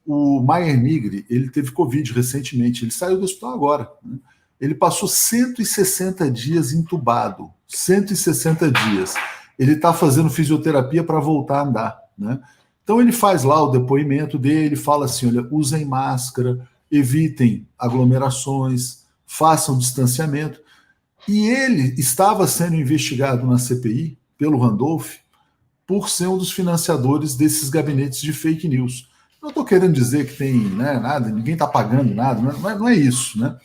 O Maier Nigri, ele teve Covid recentemente, ele saiu do hospital agora, né? Ele passou 160 dias entubado, 160 dias. Ele está fazendo fisioterapia para voltar a andar, né? Então ele faz lá o depoimento dele, fala assim, olha, usem máscara, evitem aglomerações, façam distanciamento. E ele estava sendo investigado na CPI pelo Randolph por ser um dos financiadores desses gabinetes de fake news. Não estou querendo dizer que tem, né, nada, ninguém está pagando nada, não é isso, né?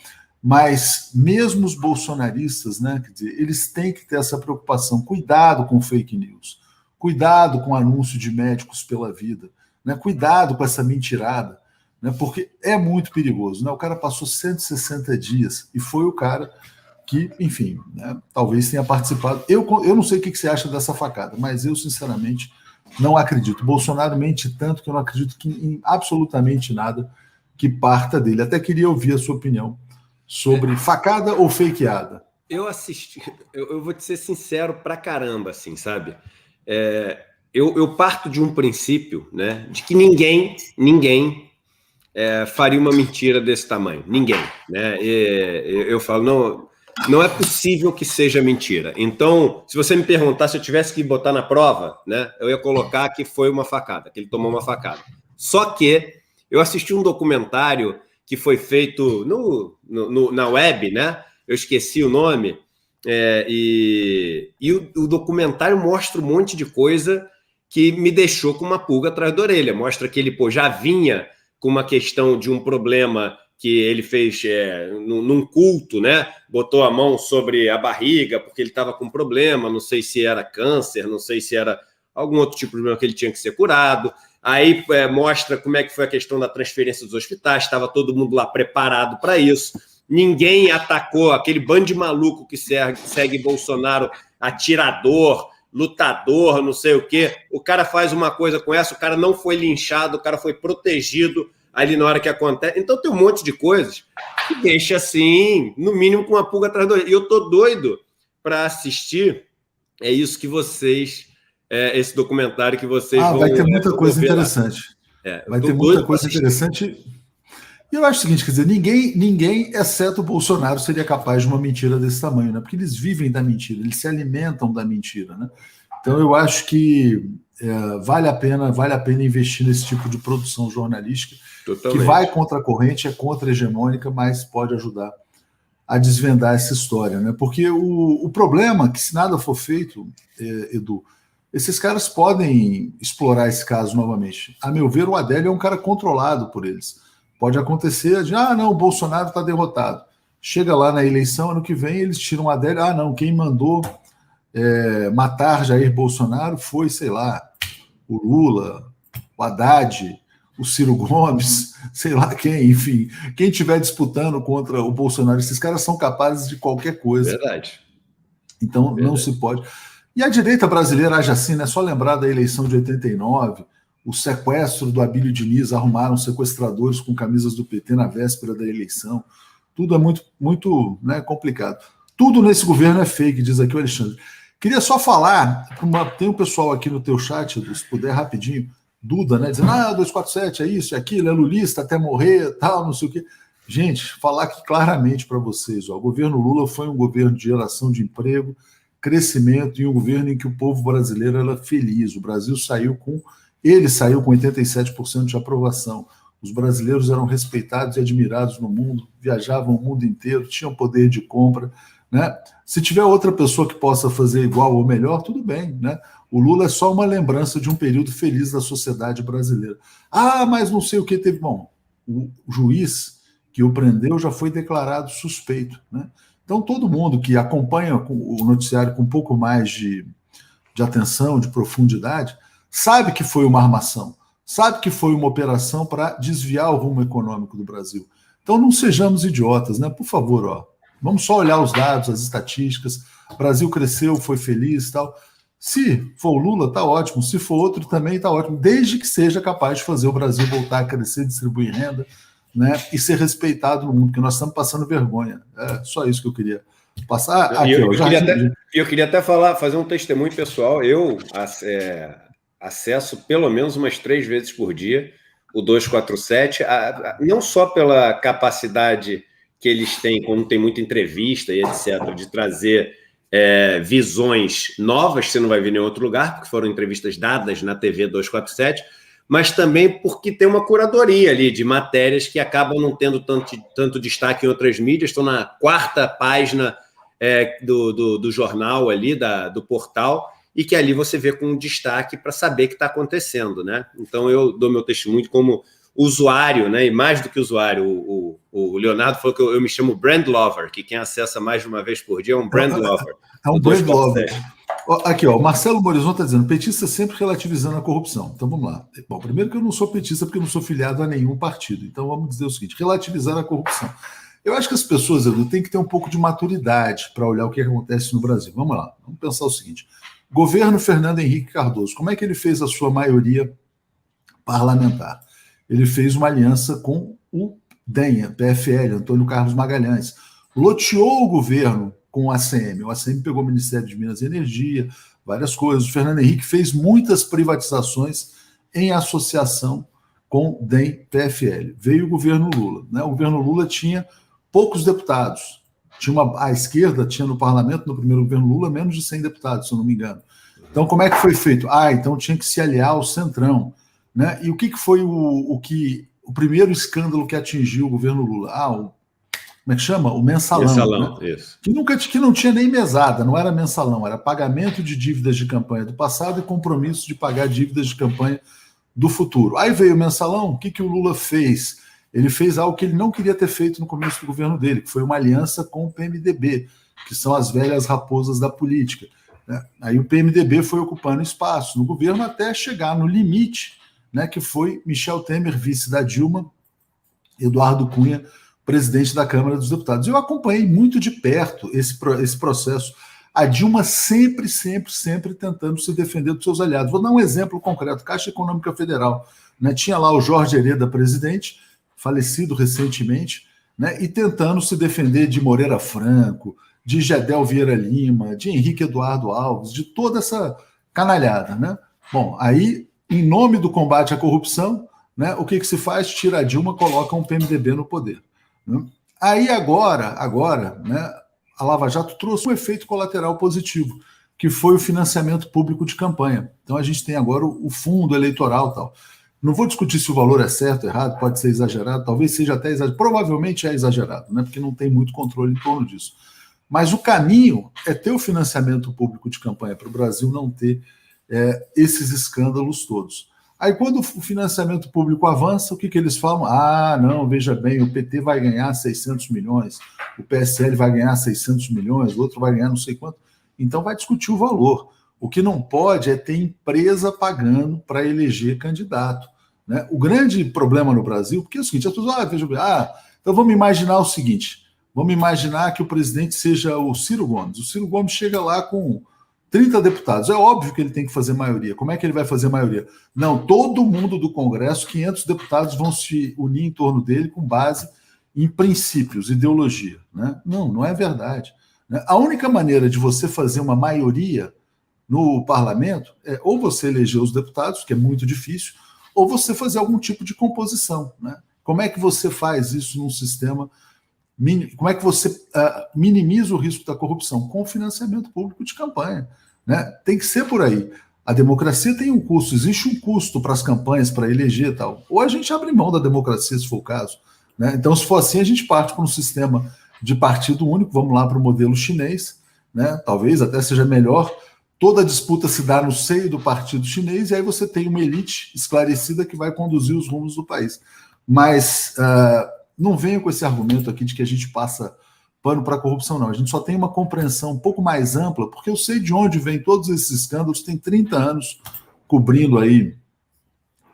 Mas mesmo os bolsonaristas, né, quer dizer, eles têm que ter essa preocupação. Cuidado com fake news, cuidado com anúncio de médicos pela vida, né? Cuidado com essa mentirada, né? Porque é muito perigoso, né? O cara passou 160 dias e foi o cara que, enfim, né, talvez tenha participado. Eu não sei o que você acha dessa facada, mas eu, sinceramente, não acredito. Bolsonaro mente tanto que eu não acredito em absolutamente nada que parta dele. Até queria ouvir a sua opinião sobre facada ou fakeada. Eu assisti, eu vou te ser sincero pra caramba, assim, sabe? Eu parto de um princípio, né, de que ninguém faria uma mentira desse tamanho. Ninguém, né? Eu falo, não é possível que seja mentira. Então, se você me perguntar se eu tivesse que botar na prova, né, eu ia colocar que foi uma facada, que ele tomou uma facada. Só que eu assisti um documentário que foi feito na web, né? Eu esqueci o nome, e o documentário mostra um monte de coisa que me deixou com uma pulga atrás da orelha. Mostra que ele já vinha com uma questão de um problema que ele fez num culto, né? Botou a mão sobre a barriga porque ele estava com problema, não sei se era câncer, não sei se era algum outro tipo de problema que ele tinha que ser curado. Aí mostra como é que foi a questão da transferência dos hospitais, estava todo mundo lá preparado para isso. Ninguém atacou aquele bando de maluco que segue Bolsonaro, atirador, lutador, não sei o quê. O cara faz uma coisa com essa, o cara não foi linchado, o cara foi protegido ali na hora que acontece. Então tem um monte de coisas que deixa assim, no mínimo com uma pulga atrás do olho. E eu tô doido para assistir isso que vocês... esse documentário que vocês vão... Vai ter muita coisa interessante. Vai ter muita coisa interessante. E eu acho o seguinte, quer dizer, ninguém, exceto o Bolsonaro, seria capaz de uma mentira desse tamanho, né? Porque eles vivem da mentira, eles se alimentam da mentira, né? Então eu acho que vale a pena investir nesse tipo de produção jornalística. Totalmente. Que vai contra a corrente, é contra-hegemônica, mas pode ajudar a desvendar essa história, né? Porque o problema é que, se nada for feito, Edu, esses caras podem explorar esse caso novamente. A meu ver, o Adélio é um cara controlado por eles. Pode acontecer de, não, o Bolsonaro está derrotado. Chega lá na eleição, ano que vem, eles tiram o Adélio. Não, quem mandou matar Jair Bolsonaro foi, sei lá, o Lula, o Haddad, o Ciro Gomes, sei lá quem, enfim. Quem estiver disputando contra o Bolsonaro, esses caras são capazes de qualquer coisa. Verdade. Então, não se pode... E a direita brasileira age assim, né? Só lembrar da eleição de 89, o sequestro do Abílio Diniz, arrumaram sequestradores com camisas do PT na véspera da eleição. Tudo é muito, muito, né, complicado. Tudo nesse governo é fake, diz aqui o Alexandre. Queria só falar, tem um pessoal aqui no teu chat, se puder rapidinho, Duda, né, dizendo, 247 é isso, é aquilo, é lulista até morrer, tal, não sei o quê. Gente, falar aqui claramente para vocês, o governo Lula foi um governo de geração de emprego, crescimento, e um governo em que o povo brasileiro era feliz. O Brasil saiu com 87% de aprovação. Os brasileiros eram respeitados e admirados no mundo, viajavam o mundo inteiro, tinham poder de compra, né? Se tiver outra pessoa que possa fazer igual ou melhor, tudo bem, né? O Lula é só uma lembrança de um período feliz da sociedade brasileira. Mas não sei o que teve. Bom, o juiz que o prendeu já foi declarado suspeito, né? Então, todo mundo que acompanha o noticiário com um pouco mais de atenção, de profundidade, sabe que foi uma armação, sabe que foi uma operação para desviar o rumo econômico do Brasil. Então não sejamos idiotas, né? Por favor, ó, vamos só olhar os dados, as estatísticas. O Brasil cresceu, foi feliz e tal. Se for o Lula, tá ótimo. Se for outro, também tá ótimo. Desde que seja capaz de fazer o Brasil voltar a crescer, distribuir renda, né? E ser respeitado no mundo, porque nós estamos passando vergonha. É só isso que eu queria passar. Aqui, eu queria até fazer um testemunho pessoal. Eu acesso pelo menos umas 3 vezes por dia o 247, não só pela capacidade que eles têm, como tem muita entrevista e etc., de trazer visões novas, que você não vai ver em nenhum outro lugar, porque foram entrevistas dadas na TV 247, mas também porque tem uma curadoria ali de matérias que acabam não tendo tanto destaque em outras mídias, estão na 4ª página do jornal ali, do portal, e que ali você vê com destaque para saber o que está acontecendo, né? Então eu dou meu testemunho como usuário, né? E mais do que usuário, o Leonardo falou que eu me chamo brand lover, que quem acessa mais de uma vez por dia é um brand lover. É um brand lover. Aqui, ó, o Marcelo Morizon está dizendo, petista sempre relativizando a corrupção. Então vamos lá. Bom, primeiro que eu não sou petista porque eu não sou filiado a nenhum partido. Então vamos dizer o seguinte, relativizar a corrupção. Eu acho que as pessoas, Edu, têm que ter um pouco de maturidade para olhar o que acontece no Brasil. Vamos lá, vamos pensar o seguinte. Governo Fernando Henrique Cardoso, como é que ele fez a sua maioria parlamentar? Ele fez uma aliança com o DEM, PFL, Antônio Carlos Magalhães. Loteou o governo com o ACM. O ACM pegou o Ministério de Minas e Energia, várias coisas. O Fernando Henrique fez muitas privatizações em associação com o DEM, PFL. Veio o governo Lula, né? O governo Lula tinha poucos deputados. A esquerda tinha no parlamento, no primeiro governo Lula, menos de 100 deputados, se eu não me engano. Então, como é que foi feito? Então tinha que se aliar ao Centrão, né? E o que foi o primeiro escândalo que atingiu o governo Lula? Como é que chama? O mensalão. Mensalão, né? Isso. Que não tinha nem mesada, não era mensalão, era pagamento de dívidas de campanha do passado e compromisso de pagar dívidas de campanha do futuro. Aí veio o mensalão, o que o Lula fez? Ele fez algo que ele não queria ter feito no começo do governo dele, que foi uma aliança com o PMDB, que são as velhas raposas da política, né? Aí o PMDB foi ocupando espaço no governo até chegar no limite, né, que foi Michel Temer, vice da Dilma, Eduardo Cunha, presidente da Câmara dos Deputados. Eu acompanhei muito de perto esse processo. A Dilma sempre tentando se defender dos seus aliados. Vou dar um exemplo concreto. Caixa Econômica Federal, né? Tinha lá o Jorge Hereda, presidente, falecido recentemente, né? E tentando se defender de Moreira Franco, de Gedel Vieira Lima, de Henrique Eduardo Alves, de toda essa canalhada, né? Bom, aí, em nome do combate à corrupção, né, o que se faz? Tira a Dilma, coloca um PMDB no poder, né? Aí agora, né, a Lava Jato trouxe um efeito colateral positivo, que foi o financiamento público de campanha. Então a gente tem agora o fundo eleitoral e tal. Não vou discutir se o valor é certo ou errado, pode ser exagerado, talvez seja até exagerado, provavelmente é exagerado, né, porque não tem muito controle em torno disso. Mas o caminho é ter o financiamento público de campanha para o Brasil não ter esses escândalos todos. Aí quando o financiamento público avança, o que eles falam? Não, veja bem, o PT vai ganhar 600 milhões, o PSL vai ganhar 600 milhões, o outro vai ganhar não sei quanto. Então vai discutir o valor. O que não pode é ter empresa pagando para eleger candidato, né? O grande problema no Brasil, porque é o seguinte, as pessoas veja bem, então vamos imaginar o seguinte, vamos imaginar que o presidente seja o Ciro Gomes. O Ciro Gomes chega lá com 30 deputados. É óbvio que ele tem que fazer maioria. Como é que ele vai fazer maioria? Não, todo mundo do Congresso, 500 deputados vão se unir em torno dele com base em princípios, ideologia, né? Não é verdade, né? A única maneira de você fazer uma maioria no parlamento é ou você eleger os deputados, que é muito difícil, ou você fazer algum tipo de composição, né? Como é que você faz isso num sistema? Como é que você minimiza o risco da corrupção? Com financiamento público de campanha, né? Tem que ser por aí. A democracia tem um custo, existe um custo para as campanhas, para eleger e tal. Ou a gente abre mão da democracia, se for o caso, né? Então, se for assim, a gente parte para um sistema de partido único, vamos lá para o modelo chinês, né? Talvez até seja melhor. Toda a disputa se dá no seio do partido chinês e aí você tem uma elite esclarecida que vai conduzir os rumos do país. Mas não venha com esse argumento aqui de que a gente passa pano para a corrupção, não. A gente só tem uma compreensão um pouco mais ampla, porque eu sei de onde vem todos esses escândalos, tem 30 anos cobrindo aí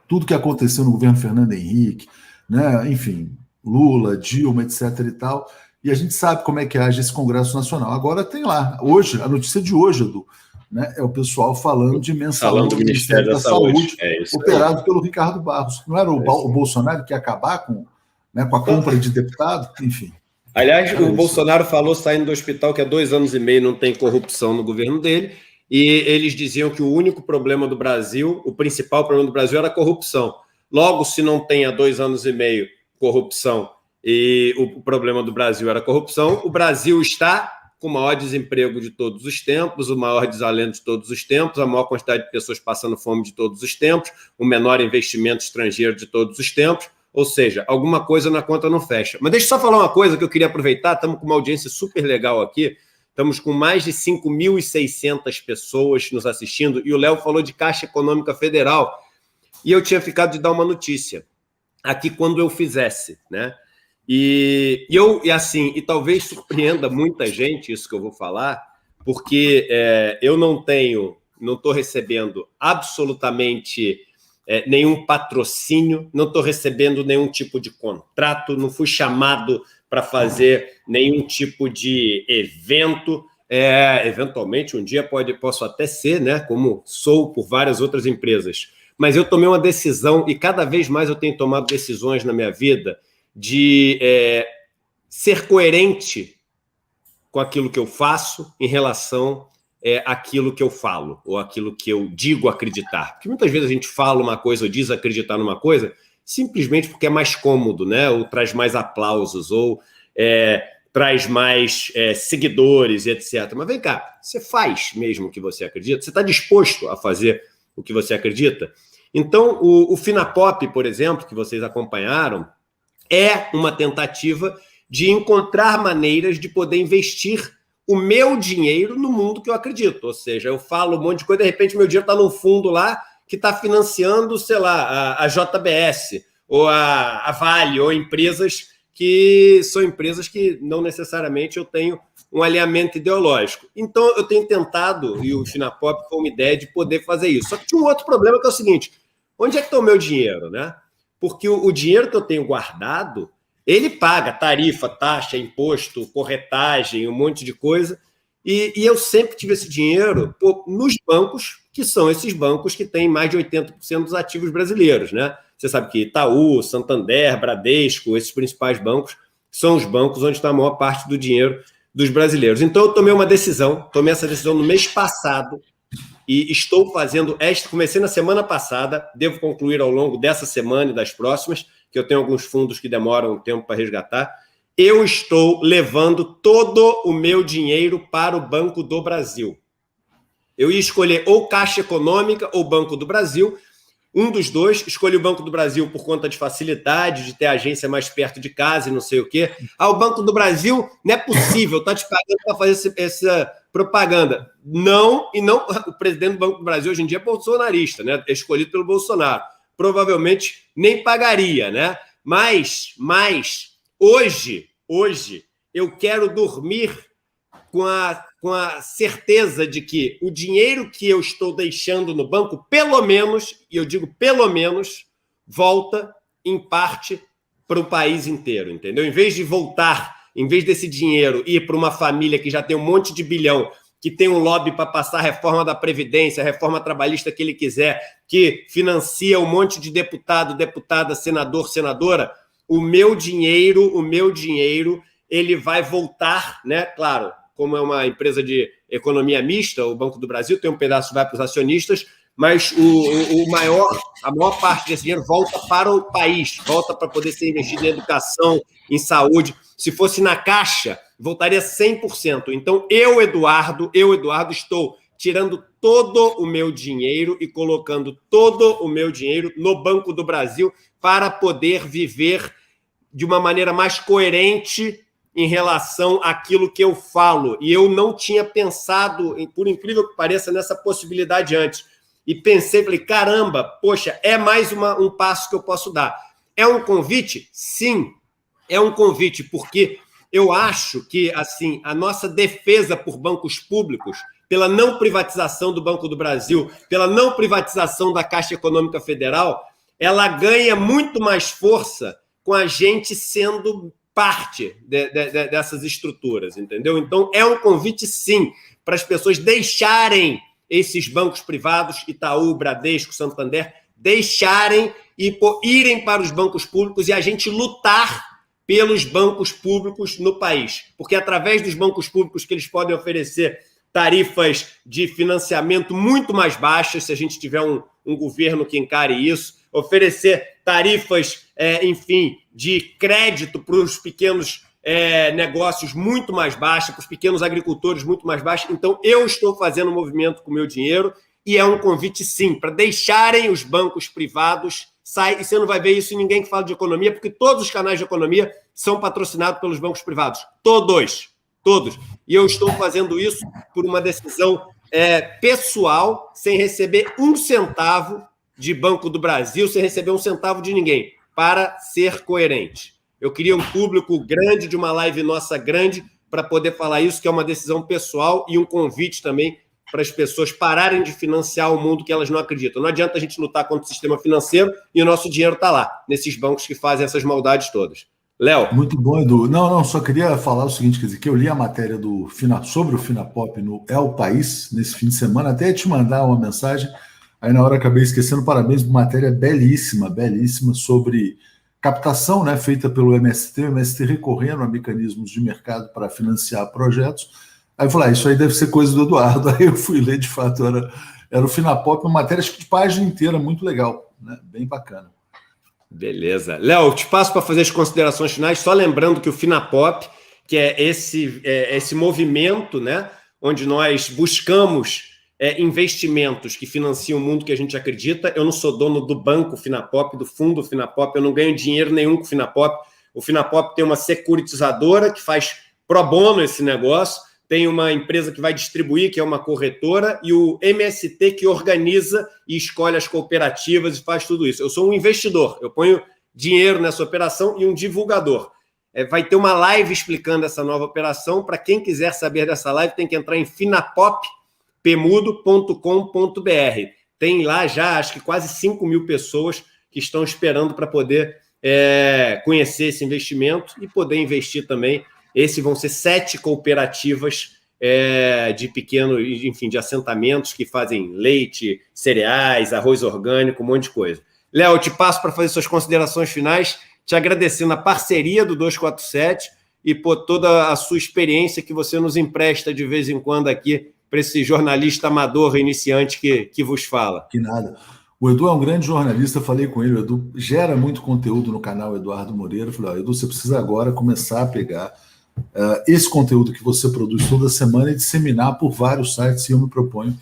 tudo que aconteceu no governo Fernando Henrique, né? Enfim, Lula, Dilma, etc. e tal. E a gente sabe como é que age esse Congresso Nacional. Agora tem lá, hoje, a notícia de hoje, Edu, né, é o pessoal falando de mensalão do Ministério da Saúde, operado pelo Ricardo Barros. Não era o Bolsonaro que ia acabar com, né, com a compra de deputado? Enfim. Aliás, o Bolsonaro falou, saindo do hospital, que há 2 anos e meio não tem corrupção no governo dele, e eles diziam que o único problema do Brasil, o principal problema do Brasil era a corrupção. Logo, se não tem há 2 anos e meio corrupção e o problema do Brasil era a corrupção, o Brasil está com o maior desemprego de todos os tempos, o maior desalento de todos os tempos, a maior quantidade de pessoas passando fome de todos os tempos, o menor investimento estrangeiro de todos os tempos, ou seja, alguma coisa na conta não fecha. Mas deixa eu só falar uma coisa que eu queria aproveitar, estamos com uma audiência super legal aqui, estamos com mais de 5.600 pessoas nos assistindo, e o Léo falou de Caixa Econômica Federal, e eu tinha ficado de dar uma notícia aqui quando eu fizesse, né? E talvez surpreenda muita gente isso que eu vou falar, porque eu não estou recebendo absolutamente nenhum patrocínio, não estou recebendo nenhum tipo de contrato, não fui chamado para fazer nenhum tipo de evento. Eventualmente, um dia posso até ser, né, como sou por várias outras empresas, mas eu tomei uma decisão, e cada vez mais eu tenho tomado decisões na minha vida, de ser coerente com aquilo que eu faço em relação àquilo que eu falo, ou aquilo que eu digo acreditar. Porque muitas vezes a gente fala uma coisa ou diz acreditar numa coisa simplesmente porque é mais cômodo, né? Ou traz mais aplausos, ou traz mais seguidores, etc. Mas vem cá, você faz mesmo o que você acredita? Você está disposto a fazer o que você acredita? Então, o Finapop, por exemplo, que vocês acompanharam, é uma tentativa de encontrar maneiras de poder investir o meu dinheiro no mundo que eu acredito. Ou seja, eu falo um monte de coisa, de repente meu dinheiro está num fundo lá que está financiando, sei lá, a JBS, ou a Vale, ou empresas que são empresas que não necessariamente eu tenho um alinhamento ideológico. Então, eu tenho tentado, e o Finapop foi uma ideia de poder fazer isso. Só que tinha um outro problema, que é o seguinte: onde é que está o meu dinheiro, né? Porque o dinheiro que eu tenho guardado, ele paga tarifa, taxa, imposto, corretagem, um monte de coisa, e eu sempre tive esse dinheiro nos bancos, que são esses bancos que têm mais de 80% dos ativos brasileiros, né? Você sabe que Itaú, Santander, Bradesco, esses principais bancos, são os bancos onde está a maior parte do dinheiro dos brasileiros. Então, eu tomei essa decisão no mês passado, e estou fazendo comecei na semana passada, devo concluir ao longo dessa semana e das próximas, que eu tenho alguns fundos que demoram um tempo para resgatar. Eu estou levando todo o meu dinheiro para o Banco do Brasil. Eu ia escolher ou Caixa Econômica ou Banco do Brasil, um dos dois. Escolhi o Banco do Brasil por conta de facilidade, de ter a agência mais perto de casa e não sei o quê. O Banco do Brasil não é possível, está te pagando para fazer essa propaganda. Não, o presidente do Banco do Brasil hoje em dia é bolsonarista, né? É escolhido pelo Bolsonaro. Provavelmente nem pagaria, né? Mas hoje eu quero dormir com a certeza de que o dinheiro que eu estou deixando no banco, pelo menos, e eu digo pelo menos, volta em parte para o país inteiro, entendeu? Em vez desse dinheiro ir para uma família que já tem um monte de bilhão, que tem um lobby para passar a reforma da Previdência, a reforma trabalhista que ele quiser, que financia um monte de deputado, deputada, senador, senadora, o meu dinheiro, ele vai voltar, né? Claro, como é uma empresa de economia mista, o Banco do Brasil tem um pedaço que vai para os acionistas, mas a maior parte desse dinheiro volta para o país, volta para poder ser investido em educação, em saúde. Se fosse na Caixa, voltaria 100%. Então, eu, Eduardo, estou tirando todo o meu dinheiro e colocando todo o meu dinheiro no Banco do Brasil para poder viver de uma maneira mais coerente em relação àquilo que eu falo. E eu não tinha pensado, por incrível que pareça, nessa possibilidade antes. E pensei, falei, caramba, poxa, é mais um passo que eu posso dar. É um convite? Sim, é um convite, porque eu acho que assim, a nossa defesa por bancos públicos, pela não privatização do Banco do Brasil, pela não privatização da Caixa Econômica Federal, ela ganha muito mais força com a gente sendo parte dessas estruturas, entendeu? Então, é um convite, sim, para as pessoas deixarem esses bancos privados, Itaú, Bradesco, Santander, deixarem e irem para os bancos públicos e a gente lutar pelos bancos públicos no país. Porque é através dos bancos públicos que eles podem oferecer tarifas de financiamento muito mais baixas, se a gente tiver um governo que encare isso, oferecer tarifas, enfim, de crédito para os pequenos negócios muito mais baixas, para os pequenos agricultores muito mais baixas. Então, eu estou fazendo um movimento com o meu dinheiro e é um convite, sim, para deixarem os bancos privados sair. E você não vai ver isso em ninguém que fala de economia, porque todos os canais de economia são patrocinados pelos bancos privados. Todos. E eu estou fazendo isso por uma decisão pessoal, sem receber um centavo de Banco do Brasil, sem receber um centavo de ninguém, para ser coerente. Eu queria um público grande, de uma live nossa grande, para poder falar isso, que é uma decisão pessoal e um convite também para as pessoas pararem de financiar o mundo que elas não acreditam. Não adianta a gente lutar contra o sistema financeiro e o nosso dinheiro está lá, nesses bancos que fazem essas maldades todas. Léo. Muito bom, Edu. Não, só queria falar o seguinte, quer dizer, que eu li a matéria sobre o Finapop no El País, nesse fim de semana, até te mandar uma mensagem, aí na hora acabei esquecendo, parabéns por matéria belíssima, sobre captação, né, feita pelo MST, o MST recorrendo a mecanismos de mercado para financiar projetos. Aí eu falei, isso aí deve ser coisa do Eduardo. Aí eu fui ler, de fato, era o Finapop, uma matéria de página inteira, muito legal, né, bem bacana. Beleza. Léo, te passo para fazer as considerações finais, só lembrando que o Finapop, que é esse movimento, né, onde nós buscamos investimentos que financiam o mundo que a gente acredita. Eu não sou dono do banco Finapop, do fundo Finapop, eu não ganho dinheiro nenhum com o Finapop. O Finapop tem uma securitizadora que faz pro bono esse negócio, tem uma empresa que vai distribuir, que é uma corretora, e o MST que organiza e escolhe as cooperativas e faz tudo isso. Eu sou um investidor, eu ponho dinheiro nessa operação e um divulgador. Vai ter uma live explicando essa nova operação. Para quem quiser saber dessa live, tem que entrar em finapoppemudo.com.br. Tem lá já, acho que quase 5 mil pessoas que estão esperando para poder conhecer esse investimento e poder investir também. Esses vão ser 7 cooperativas de pequeno, enfim, de assentamentos que fazem leite, cereais, arroz orgânico, um monte de coisa. Léo, eu te passo para fazer suas considerações finais, te agradecendo a parceria do 247 e por toda a sua experiência que você nos empresta de vez em quando aqui para esse jornalista amador iniciante que vos fala. Que nada. O Edu é um grande jornalista, falei com ele, o Edu gera muito conteúdo no canal Eduardo Moreira. Eu falei, Edu, você precisa agora começar a pegar esse conteúdo que você produz toda semana e disseminar por vários sites, e eu me proponho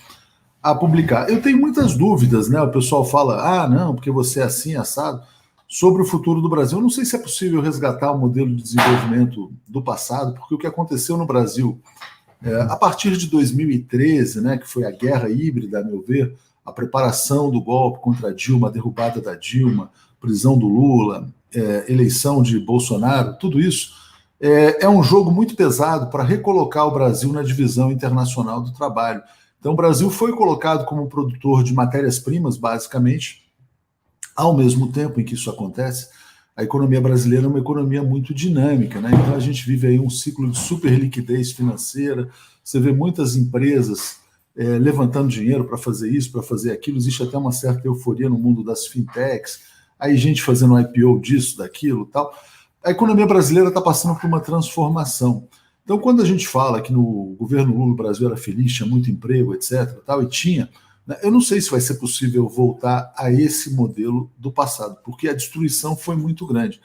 a publicar. Eu tenho muitas dúvidas, né? O pessoal fala, não, porque você é assim, assado, sobre o futuro do Brasil. Eu não sei se é possível resgatar o modelo de desenvolvimento do passado, porque o que aconteceu no Brasil a partir de 2013, né, que foi a guerra híbrida, a meu ver, a preparação do golpe contra a Dilma, a derrubada da Dilma, prisão do Lula, eleição de Bolsonaro, tudo isso é um jogo muito pesado para recolocar o Brasil na divisão internacional do trabalho. Então, o Brasil foi colocado como produtor de matérias-primas, basicamente. Ao mesmo tempo em que isso acontece, a economia brasileira é uma economia muito dinâmica, né? Então, a gente vive aí um ciclo de super liquidez financeira. Você vê muitas empresas levantando dinheiro para fazer isso, para fazer aquilo. Existe até uma certa euforia no mundo das fintechs. Aí, gente fazendo IPO disso, daquilo, tal. A economia brasileira está passando por uma transformação. Então, quando a gente fala que no governo Lula o Brasil era feliz, tinha muito emprego, etc., tal, e tinha, né, eu não sei se vai ser possível voltar a esse modelo do passado, porque a destruição foi muito grande.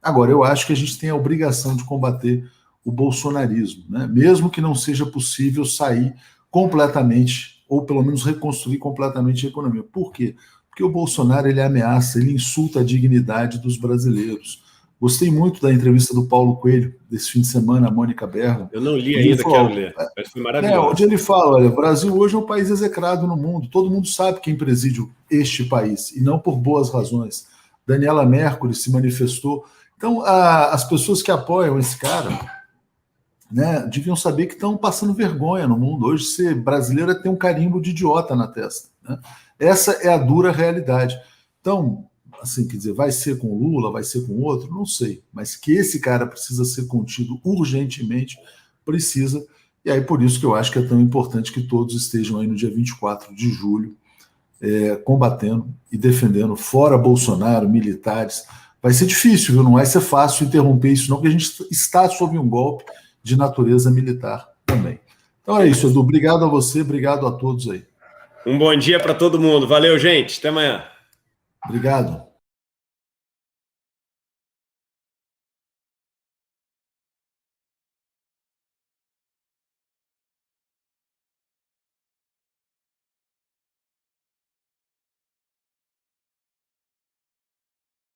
Agora, eu acho que a gente tem a obrigação de combater o bolsonarismo, né, mesmo que não seja possível sair completamente, ou pelo menos reconstruir completamente a economia. Por quê? Porque o Bolsonaro ele ameaça, ele insulta a dignidade dos brasileiros. Gostei muito da entrevista do Paulo Coelho, desse fim de semana, a Mônica Berra. Eu não li ainda, quero ler. Foi maravilhoso. Onde ele fala, olha, o Brasil hoje é um país execrado no mundo, todo mundo sabe quem preside este país, e não por boas razões. Daniela Mercury se manifestou. Então, as pessoas que apoiam esse cara, né, deviam saber que estão passando vergonha no mundo. Hoje, ser brasileiro é ter um carimbo de idiota na testa, né? Essa é a dura realidade. Então, assim, quer dizer, vai ser com o Lula, vai ser com outro, não sei, mas que esse cara precisa ser contido urgentemente, precisa, e aí por isso que eu acho que é tão importante que todos estejam aí no dia 24 de julho, combatendo e defendendo, fora Bolsonaro, militares. Vai ser difícil, viu? Não vai ser fácil interromper isso não, porque a gente está sob um golpe de natureza militar também. Então é isso, Edu, obrigado a você, obrigado a todos aí. Um bom dia para todo mundo, valeu gente, até amanhã. Obrigado.